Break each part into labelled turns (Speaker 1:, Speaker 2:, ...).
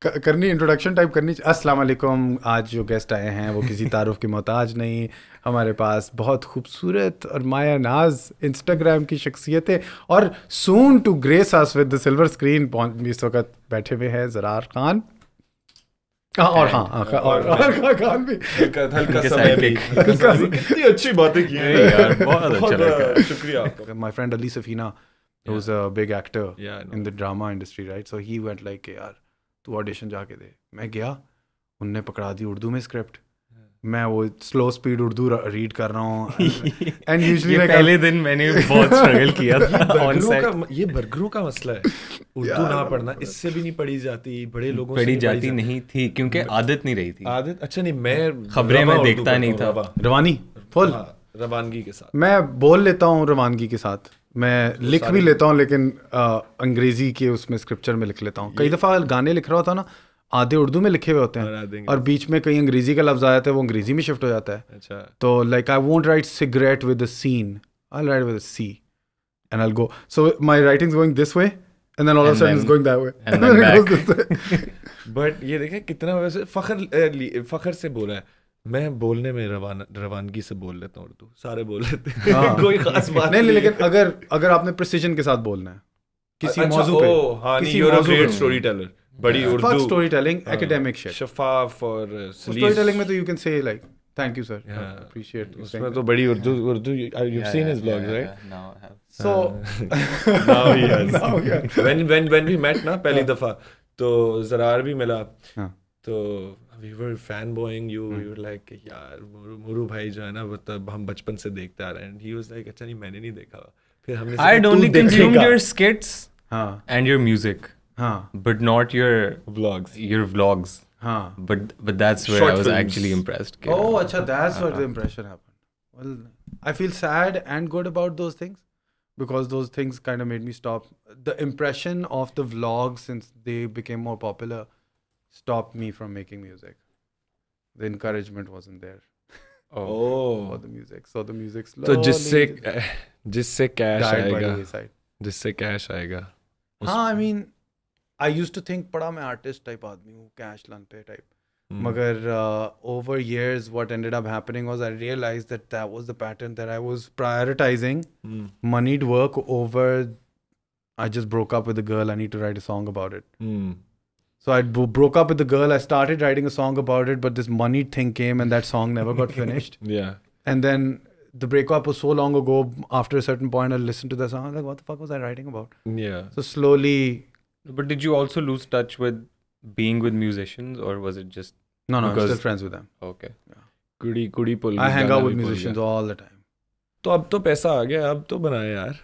Speaker 1: करनी introduction type करनी। अस्सलाम वालेकुम। आज जो गेस्ट आए हैं वो किसी तारुफ के मोहताज नहीं। हमारे पास बहुत खूबसूरत और माया नाज इंस्टाग्राम की शख्सियतें और soon to grace us with the silver screen इस वक्त बैठे हुए हैं ज़रार खान। और खान भी
Speaker 2: हल्का समय भी कितनी अच्छी बातें की हैं यार, बहुत अच्छा लगा, शुक्रिया आपका।
Speaker 1: My friend Ali Safina, who's a big actor
Speaker 2: Yeah, I know.
Speaker 1: in the drama industry, right? So he went like, यार तू ऑडिशन जाके दे। मैं गया, उनने पकड़ा दी उर्दू में स्क्रिप्ट। मैं वो स्लो स्पीड उर्दू रीड कर रहा हूँ एंड यूजुअली
Speaker 3: पहले दिन मैंने बहुत स्ट्रगल किया था ऑन सेट।
Speaker 2: ये बर्गरों का मसला है, उर्दू ना पढ़ना। इससे भी नहीं पढ़ी जाती, बड़े लोगों से
Speaker 3: पढ़ी जाती नहीं थी क्योंकि आदत नहीं रही थी।
Speaker 2: आदत अच्छा नहीं, मैं
Speaker 3: खबरें में देखता नहीं था।
Speaker 1: रवानी फुल
Speaker 2: रवानगी के साथ
Speaker 1: मैं बोल लेता हूँ, रवानगी के साथ मैं लिख भी लेता हूँ, लेकिन अंग्रेजी के उसमें स्क्रिप्चर में लिख लेता हूँ। कई दफ़ा गाने लिख रहा होता ना, आधे उर्दू में लिखे हुए होते हैं और बीच में कहीं अंग्रेजी का लफ्ज़ आ जाता है, वो अंग्रेजी में शिफ्ट हो जाता है।
Speaker 2: अच्छा,
Speaker 1: तो like I won't write cigarette with a scene, I write with a C and I go, so my writing is going this way and then all of a sudden is going that way and then it goes this way.
Speaker 2: But ये देखें कितना वैसे फखर से बोला है। मैं बोलने में रवानगी से बोल लेता हूँ, उर्दू सारे बोल लेते हैं। कोई खास बात
Speaker 1: नहीं, लेकिन अगर आपने प्रिसिजन के साथ बोलना है किसी मौजू पे,
Speaker 2: किसी ग्रेट स्टोरी टेलर, बड़ी Urdu
Speaker 1: story telling, academic shit,
Speaker 2: शफाफ और
Speaker 1: स्टोरी टेलिंग में तो you can say like thank you sir, appreciate.
Speaker 2: उसमें तो बड़ी Urdu you've seen his vlogs, right?
Speaker 3: Now I have.
Speaker 1: So
Speaker 2: now he has. when we met ना पहली दफा, तो ज़रार भी मिला, तो we were fanboying you. We were like यार मुरू भाई जो है ना, मतलब हम बचपन से देखते आ रहे हैं। And he was like अच्छा नहीं, मैंने नहीं देखा। फिर हमने
Speaker 3: I'd only consumed your skits and your music,
Speaker 1: हाँ,
Speaker 3: but not your vlogs.
Speaker 1: हाँ,
Speaker 3: But that's where
Speaker 2: Short
Speaker 3: I was
Speaker 2: films.
Speaker 3: actually impressed.
Speaker 1: oh अच्छा, that's where the impression happened. Well, I feel sad and good about those things because those things kind of made me stop. The impression of the vlogs, since they became more popular, stopped me from making music. The encouragement wasn't there for the music, so the music slowly
Speaker 2: तो जिससे cash
Speaker 1: died by
Speaker 2: आएगा,
Speaker 1: the wayside.
Speaker 2: जिससे cash आएगा।
Speaker 1: हाँ, I mean, I used to think बड़ा मैं artist type आदमी हूँ, cash लानते type. मगर over years what ended up happening was I realized that was the pattern, that I was prioritizing moneyed work over, I just broke up with a girl, I need to write a song about it. So I broke up with the girl, I started writing a song about it, but this moneyed thing came and that song never got finished.
Speaker 2: Yeah.
Speaker 1: And then the breakup was so long ago, after a certain point I listened to the song, I was like, what the fuck was I writing about?
Speaker 2: Yeah.
Speaker 1: So slowly...
Speaker 3: But did you also lose touch with being with musicians, or was it just
Speaker 1: No, I'm
Speaker 3: because-
Speaker 1: still friends with them.
Speaker 3: okay?
Speaker 2: कुड़ी पुल
Speaker 1: I hang out with musicians all the time.
Speaker 2: तो अब तो पैसा आ गया, अब तो बनाए यार।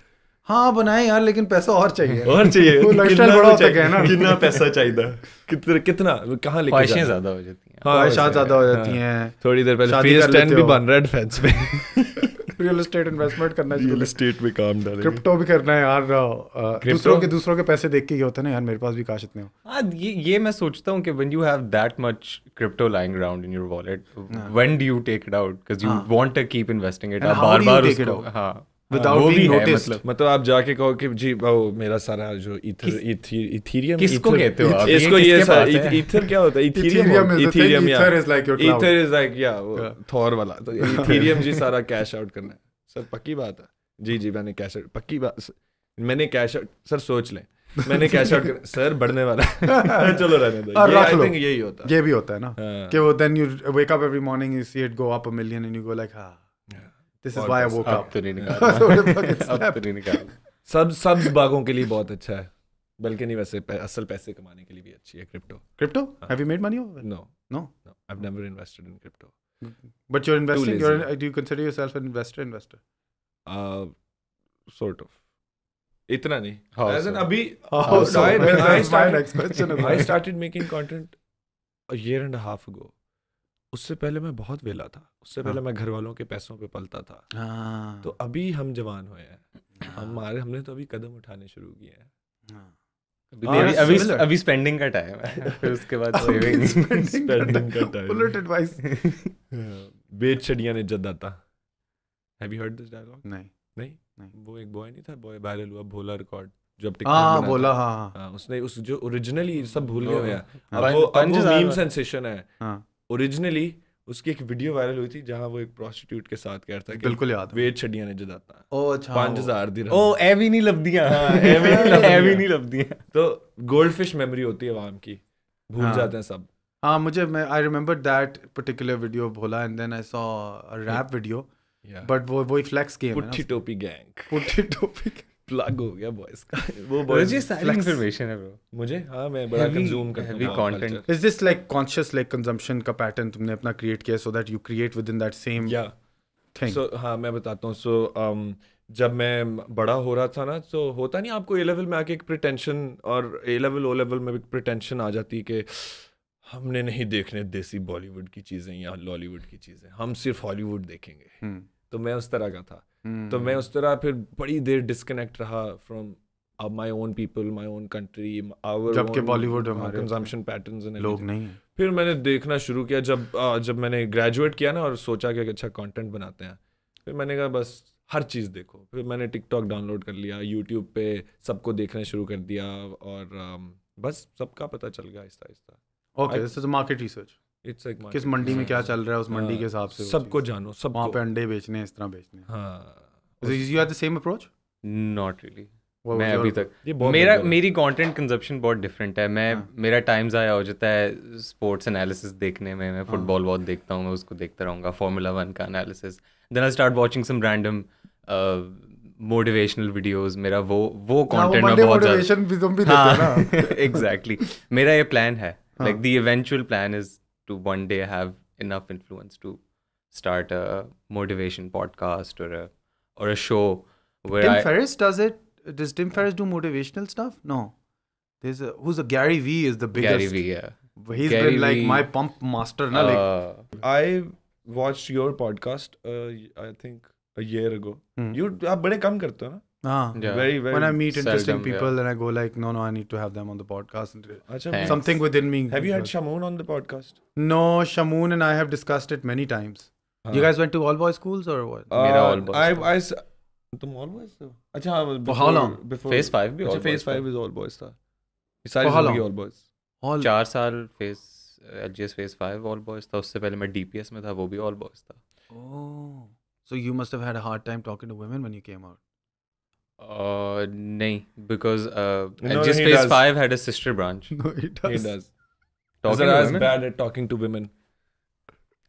Speaker 1: हाँ बनाए यार, लेकिन पैसा और चाहिए।
Speaker 2: और चाहिए,
Speaker 1: वो lifestyle बड़ा होता गया ना।
Speaker 2: कितना पैसा चाहिए, कितना कहाँ लेके
Speaker 3: ख्वाहिशें
Speaker 2: जाना?
Speaker 3: ज़्यादा हो जाती हैं।
Speaker 1: ख्वाहिशात ज़्यादा हो जाती हैं।
Speaker 2: थोड़ी देर पहले
Speaker 1: शादी
Speaker 2: फेज
Speaker 1: कर
Speaker 2: 10
Speaker 1: लेते
Speaker 2: भी
Speaker 1: हो।
Speaker 2: बन रहा है फैंस पे।
Speaker 1: रियल एस्टेट इन्वेस्टमेंट करना
Speaker 2: रियल
Speaker 1: चाहिए,
Speaker 2: एस्टेट में काम डालेंगे।
Speaker 1: क्रिप्टो भी करना है यार। दूसरों के पैसे देख के ये होता है ना यार, मेरे पास भी काश इतने हो।
Speaker 3: हाँ, ये मैं सोचता हूँ कि when you have that much crypto lying around in your wallet, when do you take it out? Because you want to keep investing it.
Speaker 1: And
Speaker 3: आप
Speaker 1: how do you
Speaker 3: बार-बार
Speaker 1: take it
Speaker 3: उसको
Speaker 1: out?
Speaker 3: हाँ
Speaker 1: Without
Speaker 3: वो भी
Speaker 1: being
Speaker 3: है,
Speaker 1: noticed.
Speaker 2: मतलब आप जाके कहो कि जी वो मेरा सारा जो इथीरियम,
Speaker 3: किसको कहते हो आप?
Speaker 2: इसको
Speaker 3: ये
Speaker 2: ये
Speaker 3: किसके पास है?
Speaker 2: ईथर क्या होता है?
Speaker 1: Ethereum is the thing,
Speaker 2: Ethereum
Speaker 1: Ether is like your cloud.
Speaker 2: Ether is like या थॉर वाला। तो इथीरियम जी सारा कैश आउट करना है सर, पक्की बात है। जी मैंने कैश आउट, पक्की बात, मैंने कैश आउट सर, सोच लें मैंने कैश आउट कर सर, बढ़ने वाला है। चलो रहने दो, आई थिंक यही होता है।
Speaker 1: ये भी होता है ना कि वो then you wake up every morning, you see it go up 1 million and you go like, this is why I woke
Speaker 3: अब
Speaker 1: up.
Speaker 3: तो नहीं निकालना। अब तो नहीं निकालना।
Speaker 2: सब्ज बागों के लिए बहुत अच्छा है, बल्कि नहीं वैसे असल पैसे कमाने के लिए भी अच्छी है crypto.
Speaker 1: Crypto? Have you made money off it?
Speaker 2: No,
Speaker 1: No?
Speaker 2: I've never invested in crypto.
Speaker 1: But you're investing,
Speaker 2: lazy.
Speaker 1: do you consider yourself an investor?
Speaker 2: Sort of. इतना नहीं।
Speaker 3: How
Speaker 2: As in
Speaker 3: so?
Speaker 2: अभी
Speaker 1: So,
Speaker 2: when I
Speaker 1: that's my next question.
Speaker 2: I started making content a year and a half ago. उससे पहले मैं बहुत वेला था, उससे पहले मैं घर वालों के पैसों पे पलता था। तो अभी हम जवान हुए हैं, हमने तो अभी कदम उठाने शुरू किए हैं।
Speaker 3: अभी स्पेंडिंग का टाइम है, फिर उसके बाद सेविंग।
Speaker 2: Spending का time।
Speaker 1: Bullet advice.
Speaker 2: बेच छड़ियाँ ने जद्दाता। Have you heard this dialogue?
Speaker 1: नहीं।
Speaker 2: नहीं, वो एक बॉय नहीं था, बॉय वायरल हुआ, भोला रिकॉर्ड। जो अब टिकटॉक
Speaker 1: हाँ
Speaker 2: बनाता
Speaker 1: बोला
Speaker 2: है।
Speaker 1: हाँ
Speaker 2: हाँ, उसने उस जो ओरिजिनली सब भूल गए हैं,
Speaker 3: हाँ।
Speaker 2: अब वो
Speaker 3: पंचजार
Speaker 2: मीम
Speaker 3: वाला।
Speaker 2: सेंसेशन है।
Speaker 1: हाँ
Speaker 2: ओरिजिनली उसकी एक वीडियो वायरल हुई थी जहाँ वो एक प्रोस्टिट्यूट के साथ कह रहा था कि
Speaker 1: बिल्कुल याद है।
Speaker 2: वेट छड़ियां ने जदाता है
Speaker 1: ओ अच्छा
Speaker 2: 5000 दिरहम।
Speaker 3: ओ एवी नहीं लब्दियां।
Speaker 2: हाँ, एवी नहीं लब्दियां।
Speaker 3: एवी नहीं लब्दियां।
Speaker 2: तो गोल्ड फिश मेमोरी होती है आवाम की, भूल
Speaker 1: हाँ।
Speaker 2: जाते हैं सब।
Speaker 1: हाँ मुझे मैं I remember that particular video Bhola and then I saw a rap video
Speaker 2: Yeah.
Speaker 1: But वही फ्लेक्स गेम है ना
Speaker 2: पुट्ठी टोपी गैंग
Speaker 1: पुट्ठी टोपी
Speaker 2: प्लग हो गया बॉयज का। वो
Speaker 3: ये
Speaker 2: बॉयज
Speaker 3: सारी इंफॉर्मेशन है ब्रो।
Speaker 2: मुझे, हाँ मैं बड़ा
Speaker 3: Heavy-
Speaker 2: कंज्यूम करता
Speaker 3: heavy
Speaker 2: हूँ
Speaker 3: content.
Speaker 2: culture.
Speaker 1: Is this like conscious like consumption का पैटर्न तुमने अपना क्रिएट किया so that you create with in that same
Speaker 2: Yeah.
Speaker 1: Thing
Speaker 2: So हाँ मैं बताता हूँ। So जब मैं बड़ा हो रहा था ना, तो होता नहीं आपको ए लेवल में आके एक प्रिटेंशन, और ए लेवल ओ लेवल में भी प्रिटेंशन आ जाती है कि हमने नहीं देखने देसी बॉलीवुड की चीज़ें या लॉलीवुड की चीज़ें, हम सिर्फ हॉलीवुड देखेंगे। तो मैं उस तरह का था। तो मैं उस तरह फिर बड़ी देर डिस्कनेक्ट रहा from my own people, my own country, our
Speaker 1: जबकि Bollywood हमारे
Speaker 2: कंजम्पशन पैटर्न्स एंड
Speaker 1: लोग नहीं है
Speaker 2: फिर मैंने देखना शुरू किया जब मैंने ग्रेजुएट किया ना, और सोचा कि अच्छा कंटेंट बनाते हैं। फिर मैंने कहा बस हर चीज़ देखो। फिर मैंने टिकटॉक डाउनलोड कर लिया, यूट्यूब पे सबको देखना शुरू कर दिया, और बस सबका पता चल गया Aahista Aahista.
Speaker 1: Okay this is market research
Speaker 2: it's like
Speaker 1: किस मंडी में क्या चल रहा है उस मंडी के हिसाब से
Speaker 2: सबको जानो, सबको
Speaker 1: वहाँ पे अंडे बेचने हैं इस तरह बेचने हैं
Speaker 2: हाँ।
Speaker 1: You have the same approach
Speaker 3: not really. मैं अभी तक मेरी कंटेंट कंजप्शन बहुत डिफरेंट है। मेरा टाइम ज़ाया हो जाता है स्पोर्ट्स एनालिसिस देखने में। मैं फुटबॉल बहुत देखता हूँ, मैं उसको देखता रहूँगा, फार्मूला 1 का analysis. Then I start watching some random motivational videos. मेरा वो कंटेंट में बहुत
Speaker 1: मोटिवेशन भी तुम भी देते हो ना
Speaker 3: एग्जैक्टली। मेरा ये प्लान है, like the eventual plan is to one day have enough influence to start a motivation podcast or a show where
Speaker 1: Tim Ferriss does it. Does Tim Ferriss do motivational stuff? No. There's who's a Gary Vee is the biggest.
Speaker 3: Gary Vee, yeah.
Speaker 1: He's
Speaker 3: Gary
Speaker 1: been like
Speaker 3: Vee,
Speaker 1: my pump master, na like.
Speaker 2: I watched your podcast I think a year ago. आप बड़े कम करते हो ना?
Speaker 3: Yeah.
Speaker 2: Very
Speaker 1: When I meet interesting
Speaker 3: seldom,
Speaker 1: people and I go like, no, I need to have them on the podcast.
Speaker 2: अच्छा,
Speaker 3: Thanks.
Speaker 1: Something within me.
Speaker 2: Have you had Shamoon on the podcast?
Speaker 1: No, Shamoon and I have discussed it many times. You guys went to all boys schools or what?
Speaker 3: मेरा all boys था।
Speaker 2: तुम all boys थे? अच्छा हाँ,
Speaker 1: For how long?
Speaker 3: Phase 5 भी all boys
Speaker 2: Phase
Speaker 3: था।
Speaker 2: 5 is all boys था। सारी
Speaker 1: For how
Speaker 2: जिंदगी
Speaker 1: long?
Speaker 2: all boys।
Speaker 1: All.
Speaker 3: 4 साल LGS Phase 5 all boys था। उससे पहले मैं DPS में था, वो भी all boys था।
Speaker 1: Oh. So you must have had a hard time talking to women when you came out.
Speaker 3: नहीं, because
Speaker 2: No,
Speaker 3: LGS
Speaker 2: he
Speaker 3: Phase
Speaker 2: does.
Speaker 3: 5 had a sister branch.
Speaker 1: No, he does.
Speaker 2: He does.
Speaker 3: Talking to
Speaker 2: Zarar is
Speaker 3: women?
Speaker 2: bad at talking to women.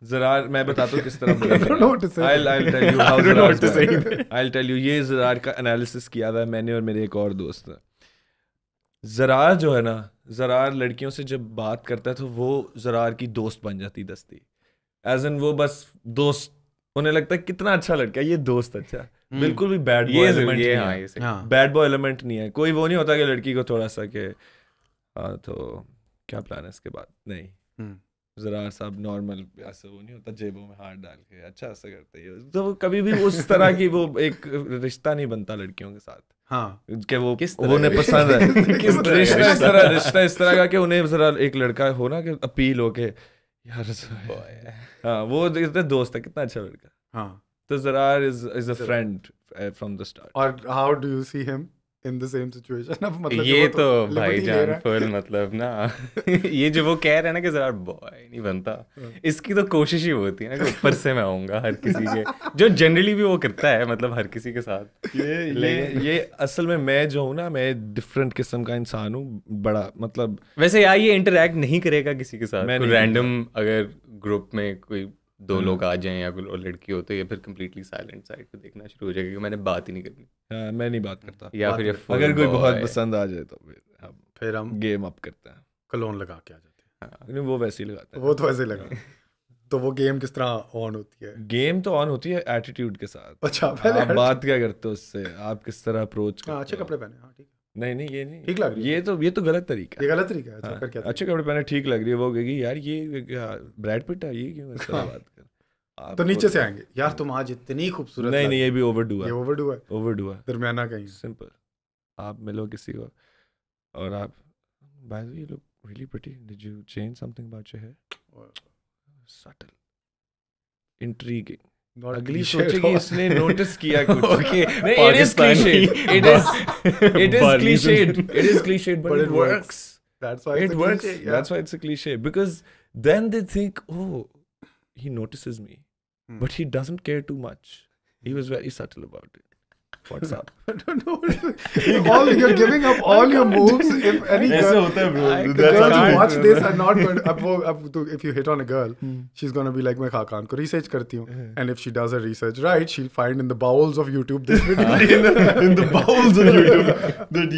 Speaker 2: Zarar, मैं बताता हूँ किस तरह
Speaker 1: I don't know what to say.
Speaker 2: I'll tell you how
Speaker 3: I don't know
Speaker 2: Zarar
Speaker 3: what to say
Speaker 2: is
Speaker 3: either.
Speaker 2: bad. I'll tell you, ये ज़रार का analysis किया हुआ है मैंने और मेरे एक और दोस्त ने। ज़रार जो है ना, ज़रार लड़कियों से जब बात करता है तो वो ज़रार की दोस्त बन जाती दस्ती। एज इन वो बस दोस्त, उन्हें लगता है कितना अच्छा लड़का है ये दोस्त। अच्छा, बिल्कुल भी बैड बॉय एलिमेंट नहीं
Speaker 3: हाँ,
Speaker 2: है।
Speaker 3: ये सही।
Speaker 1: हाँ.
Speaker 2: बैड बॉय एलिमेंट नहीं है। कोई वो नहीं होता कि लड़की को थोड़ा सा के हाँ तो क्या प्लान है इसके बाद, नहीं। ज़रार साहब नॉर्मल ऐसा वो नहीं होता जेबों में हाथ डाल के अच्छा ऐसा करते हैं। तो कभी भी उस तरह की वो एक रिश्ता नहीं बनता लड़कियों के साथ।
Speaker 1: हाँ.
Speaker 2: कि वो
Speaker 3: किस तरह
Speaker 2: उन्हें
Speaker 3: का
Speaker 2: पसंद है
Speaker 3: किस तरह का
Speaker 2: रिश्ता इस तरह का कि उन्हें जरा एक लड़का हो ना कि अपील हो के यार हाँ वो देखते दोस्त है कितना अच्छा लड़का।
Speaker 1: हाँ.
Speaker 2: तो Zarar is a friend from the start.
Speaker 1: और how do you see him in the same situation? अब मतलब
Speaker 3: ये
Speaker 1: जो
Speaker 3: तो
Speaker 1: वो liberty ले
Speaker 3: भाईजान
Speaker 1: रहा है।
Speaker 3: फुल मतलब ना ये जो वो कह रहे हैं ना कि जरा बॉय नहीं बनता, इसकी तो कोशिश ही होती है ना कि ऊपर से मैं आऊंगा हर किसी के, जो जनरली भी वो करता है मतलब हर किसी के साथ।
Speaker 2: ये असल में मैं जो हूँ ना, मैं डिफरेंट किस्म का इंसान हूँ बड़ा, मतलब
Speaker 3: वैसे यार ये इंटरेक्ट नहीं करेगा किसी के साथ।
Speaker 2: मैं
Speaker 3: कोई
Speaker 2: नहीं
Speaker 3: रैंडम अगर ग्रुप में कोई दो लोग आ जाएं या कोई लड़की हो तो ये फिर कंप्लीटली साइलेंट साइड पे देखना शुरू हो जाएगा कि मैंने बात ही नहीं करनी।
Speaker 2: हाँ, मैं नहीं बात करता।
Speaker 3: या फिर ये full
Speaker 2: अगर कोई बहुत
Speaker 3: boy।
Speaker 2: पसंद आ जाए तो
Speaker 1: फिर हम
Speaker 2: गेम अप करते हैं।
Speaker 1: कलोन लगा के आ जाते हैं।
Speaker 2: नहीं, वो वैसे ही लगाते हैं।
Speaker 1: वो तो ऐसे लगा। तो वो गेम किस तरह ऑन होती है?
Speaker 2: गेम तो ऑन होती है एटीट्यूड के साथ।
Speaker 1: अच्छा, पहले
Speaker 2: आप बात क्या करते हो उससे, आप किस तरह अप्रोच करते
Speaker 1: हाँ,
Speaker 2: हो।
Speaker 1: अच्छे कपड़े पहने। हाँ ठीक है,
Speaker 2: नहीं ये नहीं
Speaker 1: ठीक लग रही है।
Speaker 2: ये तो गलत तरीका
Speaker 1: ये
Speaker 2: है।
Speaker 1: गलत तरीका है। अच्छा,
Speaker 2: हाँ,
Speaker 1: फिर क्या?
Speaker 2: अच्छे कपड़े पहने ठीक लग रही है, वो कहेगी यार ये ब्रैड पिट है, ये क्यों इस तरह
Speaker 1: हाँ।
Speaker 2: बात कर।
Speaker 1: तो नीचे से आएंगे यार तुम आज इतनी खूबसूरत।
Speaker 2: नहीं ये भी ओवरडू है।
Speaker 1: ये ओवरडू है,
Speaker 2: ओवरडू है।
Speaker 1: दरमियाना कहीं।
Speaker 2: सिंपल, आप मिलो किसी को और आप by the way you look really pretty, did you change something about your hair, subtle, intriguing, अगली सोचेगी इसने नोटिस किया कुछ.
Speaker 3: Okay,
Speaker 2: it is cliched. It is cliched, but it works.
Speaker 1: That's why
Speaker 2: It works. That's why it's a cliche. Because then they think, oh, he notices me, but he doesn't care too much. He was very subtle about it. What's up?
Speaker 1: I don't know. You're giving up all your moves. If any girl, the girls who watch this are not going to, if you hit on a girl, she's going to be like, मैं खाकान को research करती हूँ. And if she does her research right, she'll find in the bowels of YouTube this video.
Speaker 2: in the bowels of YouTube that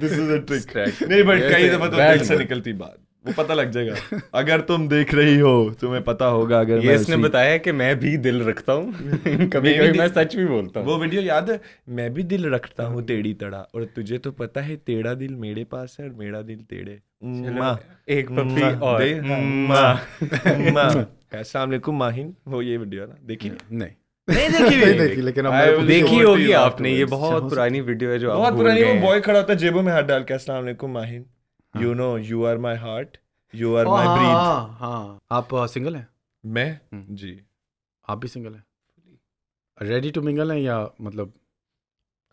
Speaker 2: this is a trick. नहीं, but कई दफा तो दिल से निकलती बात. वो पता लग जाएगा. अगर तुम देख रही हो, तुम्हें पता होगा. अगर
Speaker 3: ये इसने बताया कि मैं भी दिल रखता हूँ. कभी-कभी मैं सच भी बोलता हूँ.
Speaker 2: वो वीडियो याद है? मैं भी दिल रखता हूँ टेढ़ी तड़ा, और तुझे तो पता है तेरा दिल मेरे पास है और मेरा दिल तेरे.
Speaker 3: एक पप्पी और
Speaker 2: अस्सलाम वालेकुम माहिन. वो ये वीडियो ना देखी
Speaker 1: नहीं
Speaker 2: देखी,
Speaker 1: लेकिन
Speaker 3: देखी होगी आपने. ये बहुत पुरानी वीडियो है जो
Speaker 2: बहुत पुरानी. वो बॉय खड़ा होता है जेबों में हाथ डाल के, अस्सलाम वालेकुम Mahin, you know you are my heart, you are my breath.
Speaker 1: हाँ. आप सिंगल हैं?
Speaker 2: मैं जी.
Speaker 1: आप भी सिंगल हैं? रेडी टू मिंगल हैं या मतलब?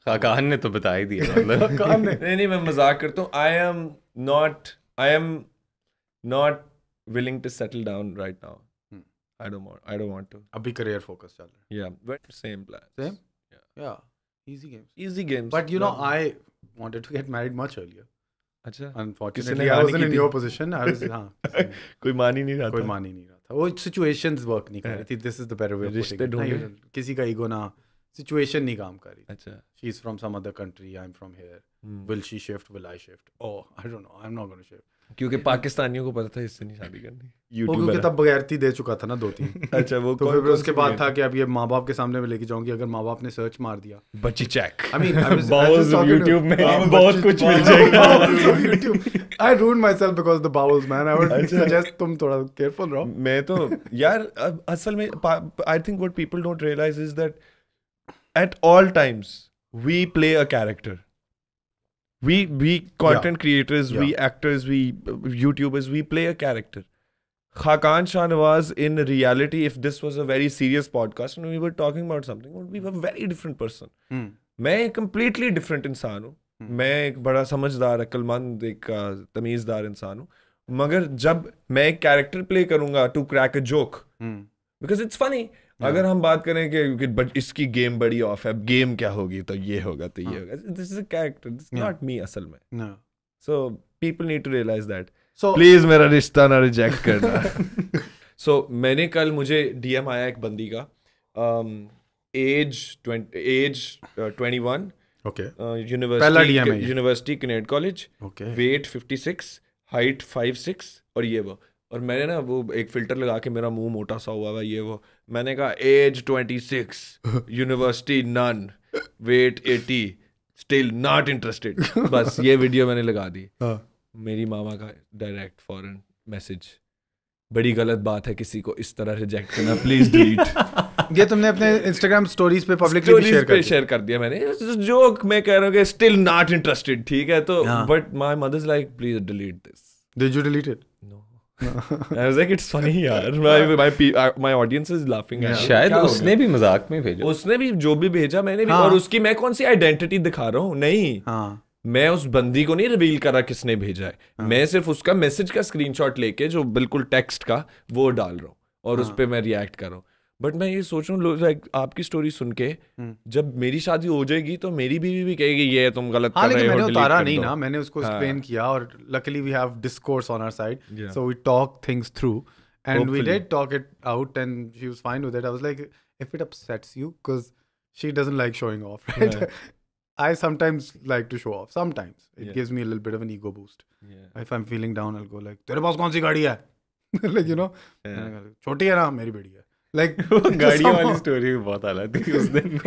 Speaker 3: खाकान ने तो बता ही दिया. मतलब
Speaker 2: नहीं, मैं मजाक करता हूँ. I am not willing to settle down right now. I don't want to.
Speaker 1: अभी career focus चल रहा है.
Speaker 2: Yeah, but same plan.
Speaker 1: Same? Yeah. Easy games.
Speaker 2: But
Speaker 1: you know, I wanted to get married much earlier.
Speaker 2: अच्छा.
Speaker 1: Unfortunately, I wasn't in your position. I was
Speaker 2: कोई मान ही नहीं रहा
Speaker 1: था. वो situations work नहीं कर रही थी. This is the better way of putting it. किसी का ego ना, situation नहीं काम कर रही.
Speaker 2: अच्छा.
Speaker 1: She's from some other country. I'm from here. Will she shift? Will I shift? Oh, I don't know. I'm not going to shift.
Speaker 2: क्योंकि पाकिस्तानियों को पता था इससे नहीं शादी करनी.
Speaker 1: क्योंकि तब बगैरती दे चुका था ना 2-3.
Speaker 2: अच्छा. वो
Speaker 1: तो फिर उसके बाद था कि अब ये माँ बाप के सामने में लेके जाऊंगी. अगर माँ बाप ने सर्च मार दिया,
Speaker 2: बच्ची check.
Speaker 1: I mean, I was
Speaker 3: YouTube में बहुत कुछ मिल जाएगा.
Speaker 1: I ruined myself because of the bowels, man. I would suggest तुम थोड़ा careful रहो.
Speaker 2: मैं तो यार असल में I think what people don't realize is that at all times we play a character. We content creators, we actors, we YouTubers, we play a character. Khakan Shahnawaz, in reality, if this was a very serious podcast and we were talking about something, we were a very different person. मैं एक completely different इंसान हूँ. मैं एक बड़ा समझदार, अक्लमंद, एक तमीज़दार इंसान हूँ. मगर जब मैं एक character play करूँगा to crack a joke, because it's funny. अगर हम बात करें कि इसकी गेम बड़ी ऑफ है, गेम क्या होगी तो ये होगा तो ये होगा. This is a character, this is not me असल में. So people need to realize that. Please मेरा रिश्ता ना रिजेक्ट करना. सो मैंने कल, मुझे डीएम आया एक बंदी का, एज 21, यूनिवर्सिटी कैनेड कॉलेज, वेट 56, हाइट 5'6", और ये वो. और मैंने ना वो एक फिल्टर लगा के, मेरा मुंह मोटा सा हुआ है ये वो, मैंने कहा age 26, university none, weight 80, still not interested. बस ये वीडियो मैंने लगा दी. मेरी मामा का डायरेक्ट फॉरन मैसेज, बड़ी गलत बात है किसी को इस तरह रिजेक्ट करना, प्लीज डिलीट.
Speaker 1: ये तुमने अपने इंस्टाग्राम स्टोरीज पे पब्लिकली
Speaker 2: शेयर कर दिया मैंने. जोक मैं कह रहा हूँ कि स्टिल नॉट इंटरेस्टेड. ठीक है तो, but my mother is like please delete this.
Speaker 1: Did you delete it?
Speaker 2: No. I was like, it's funny यार. My audience is laughing at.
Speaker 3: शायद उसने भी मजाक में भेजा.
Speaker 2: उसने भी जो भी भेजा मैंने भी. और उसकी मैं कौन सी आइडेंटिटी दिखा रहा हूँ? नहीं. मैं उस बंदी को नहीं रिवील करा किसने भेजा है. मैं सिर्फ उसका मैसेज का स्क्रीनशॉट लेके, जो बिल्कुल टेक्स्ट का, वो डाल रहा हूँ और उस पर मैं रिएक्ट कर रहा हूँ. बट मैं ये सोच रहा हूँ, लाइक आपकी स्टोरी सुन के जब मेरी शादी हो जाएगी तो मेरी बीवी भी कहेगी ये तुम गलत कर रहे हो.
Speaker 1: मैंने उतारा नहीं ना, मैंने उसको एक्सप्लेन किया. और luckily we have discourse on our side, so we talk things through and we did talk it out and she was fine with it. I was like, if it upsets you, because she doesn't like showing off, right? I sometimes like to show off. Sometimes it gives me a little bit of an ego boost. If I'm feeling down, I'll go like, तेरे पास कौन सी गाड़ी है? Like, you know, छोटी है ना, मेरी बड़ी है. Like,
Speaker 3: गाड़ी वाली स्टोरी बहुत अलग थी उस दिन.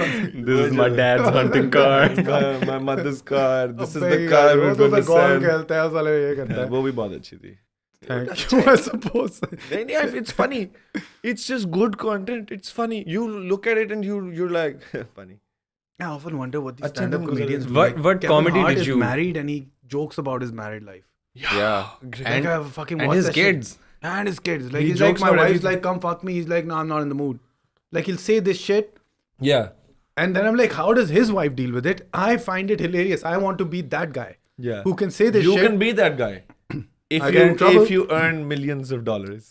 Speaker 3: This is my dad's hunting car,
Speaker 2: my mother's car, this is the car we're going to sell.
Speaker 1: खेलता है साले, ये करता है.
Speaker 2: वो भी बहुत अच्छी थी.
Speaker 1: Thank you, I suppose.
Speaker 2: It's funny. It's just good content. It's funny. You look at it and you're like, funny.
Speaker 1: I often wonder what these stand-up comedians do.
Speaker 3: What comedy did you?
Speaker 1: Married and he jokes about his married life.
Speaker 3: Yeah.
Speaker 1: And fucking
Speaker 3: his kids.
Speaker 1: And his kids. Like, he's like, my wife's like, come fuck me. He's like, no, I'm not in the mood. Like he'll say this shit.
Speaker 2: Yeah.
Speaker 1: And then I'm like, how does his wife deal with it? I find it hilarious. I want to be that guy.
Speaker 2: Yeah.
Speaker 1: Who can say this
Speaker 2: you
Speaker 1: shit.
Speaker 2: You can be that guy. If you earn millions of dollars.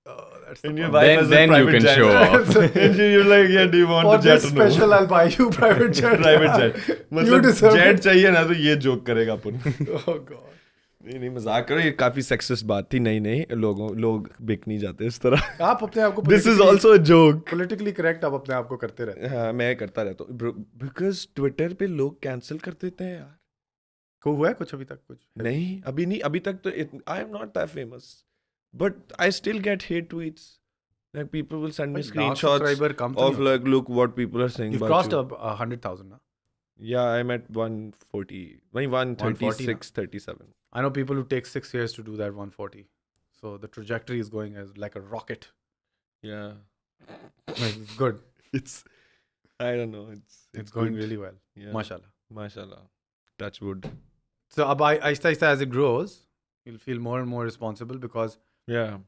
Speaker 1: Oh, that's
Speaker 2: and your wife has
Speaker 3: then
Speaker 2: a
Speaker 3: you can
Speaker 2: jet.
Speaker 3: show off.
Speaker 2: And you're like, yeah, do you want
Speaker 1: For
Speaker 2: the jet
Speaker 1: this
Speaker 2: or no?
Speaker 1: special, I'll buy you private jet.
Speaker 2: Private jet. मतलब jet चाहिए ना तो ये joke करेगा अपन.
Speaker 1: Oh God.
Speaker 2: नहीं मजाक करो, ये काफी सेक्सिस्ट बात थी. नहीं लोग बिक नहीं जाते इस तरह.
Speaker 1: आप अपने आप को
Speaker 2: this is also a joke.
Speaker 1: Politically correct आप अपने आप को करते रहते हैं.
Speaker 2: हाँ मैं करता रहता हूँ बिकॉज ट्विटर पे लोग कैंसिल कर देते हैं यार.
Speaker 1: को हुआ है कुछ अभी तक? कुछ
Speaker 2: नहीं अभी तक तो I am not that famous but I still get hate tweets. Like people will send me screenshots of like, look what people are saying.
Speaker 1: You've
Speaker 2: about
Speaker 1: crossed
Speaker 2: you.
Speaker 1: 100,000 now.
Speaker 2: Yeah, I'm at 140. 136, 37.
Speaker 1: I know people who take 6 years to do that 140. So the trajectory is going as like a rocket.
Speaker 2: Yeah.
Speaker 1: It's good.
Speaker 2: I don't know.
Speaker 1: It's going really well.
Speaker 2: Yeah.
Speaker 1: Mashallah.
Speaker 2: Touch wood.
Speaker 1: So aista as it grows, you'll feel more and more responsible because
Speaker 2: yeah.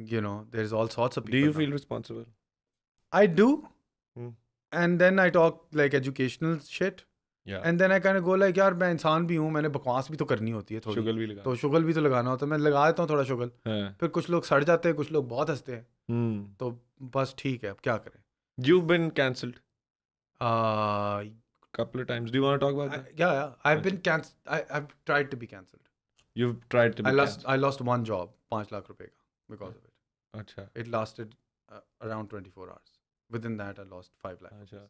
Speaker 1: You know, there's all sorts of people.
Speaker 2: Do you
Speaker 1: now.
Speaker 2: feel responsible?
Speaker 1: I do. And then I talk like educational shit.
Speaker 2: Yeah.
Speaker 1: And then I kind of go like, यार मैं इंसान भी हूँ, मैंने बकवास भी तो करनी होती है थोड़ी.
Speaker 2: शुगल भी लगाना.
Speaker 1: तो शुगल भी तो लगाना होता है. मैं लगा देता हूँ थोड़ा शुगल. फिर कुछ लोग सड़ जाते हैं, कुछ लोग बहुत हंसते हैं. तो बस ठीक है, अब क्या करें.
Speaker 2: You've been cancelled. Couple of times. Do you want to talk about that?
Speaker 1: Yeah. I've been cancelled. I've tried to be cancelled.
Speaker 2: You've tried to be cancelled.
Speaker 1: I lost one job, 5 lakh रुपए का. Because of it.
Speaker 2: Achha.
Speaker 1: It lasted around 24 hours. Within that, I lost 5 lakhs.
Speaker 2: Achha.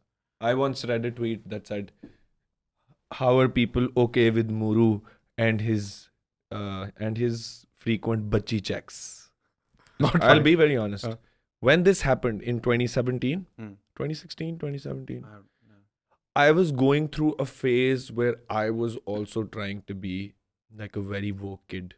Speaker 2: I once read a tweet that said, "How are people okay with Muru and his frequent bachchi checks?" I'll be very honest. When this happened in 2017, 2016, 2017, I was going through a phase where I was also trying to be like a very woke kid.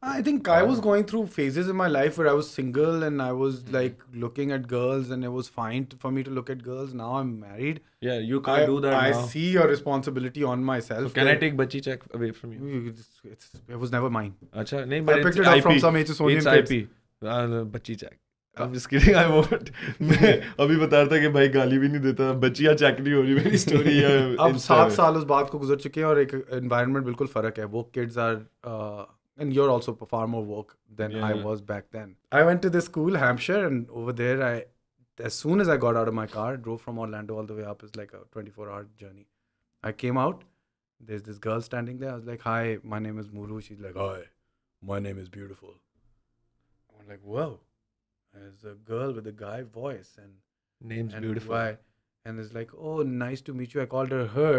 Speaker 1: I think I was going through phases in my life where I was single and I was like looking at girls and it was fine for me to look at girls. Now I'm married.
Speaker 2: Yeah, you can't do that now.
Speaker 1: I see your responsibility on myself.
Speaker 2: So can I take bachchi check away from you?
Speaker 1: It was never mine.
Speaker 2: Achha, nahi,
Speaker 1: but I picked it up from some HSonian
Speaker 2: kids. It's IP. Bachchi check. I'm just kidding. I won't. मैं अभी बता रहा था कि भाई गाली भी नहीं देता. बच्चियाँ चेक नहीं हो रही मेरी स्टोरी है.
Speaker 1: अब 7 साल उस बात को गुजर चुके हैं और एक environment बिल्कुल फर्क है. वो kids are and you're also far more woke than I was back then. I went to this school, Hampshire, and over there, as soon as I got out of my car, drove from Orlando all the way up. It's like a 24-hour journey. I came out. There's this girl standing there. I was like, "Hi, my name is Muru." She's like, "Hi, my name is Beautiful." I'm like, "Whoa." There's a girl with a guy voice and
Speaker 2: name's Beautiful.
Speaker 1: Why? And it's like, "Oh, nice to meet you." I called her,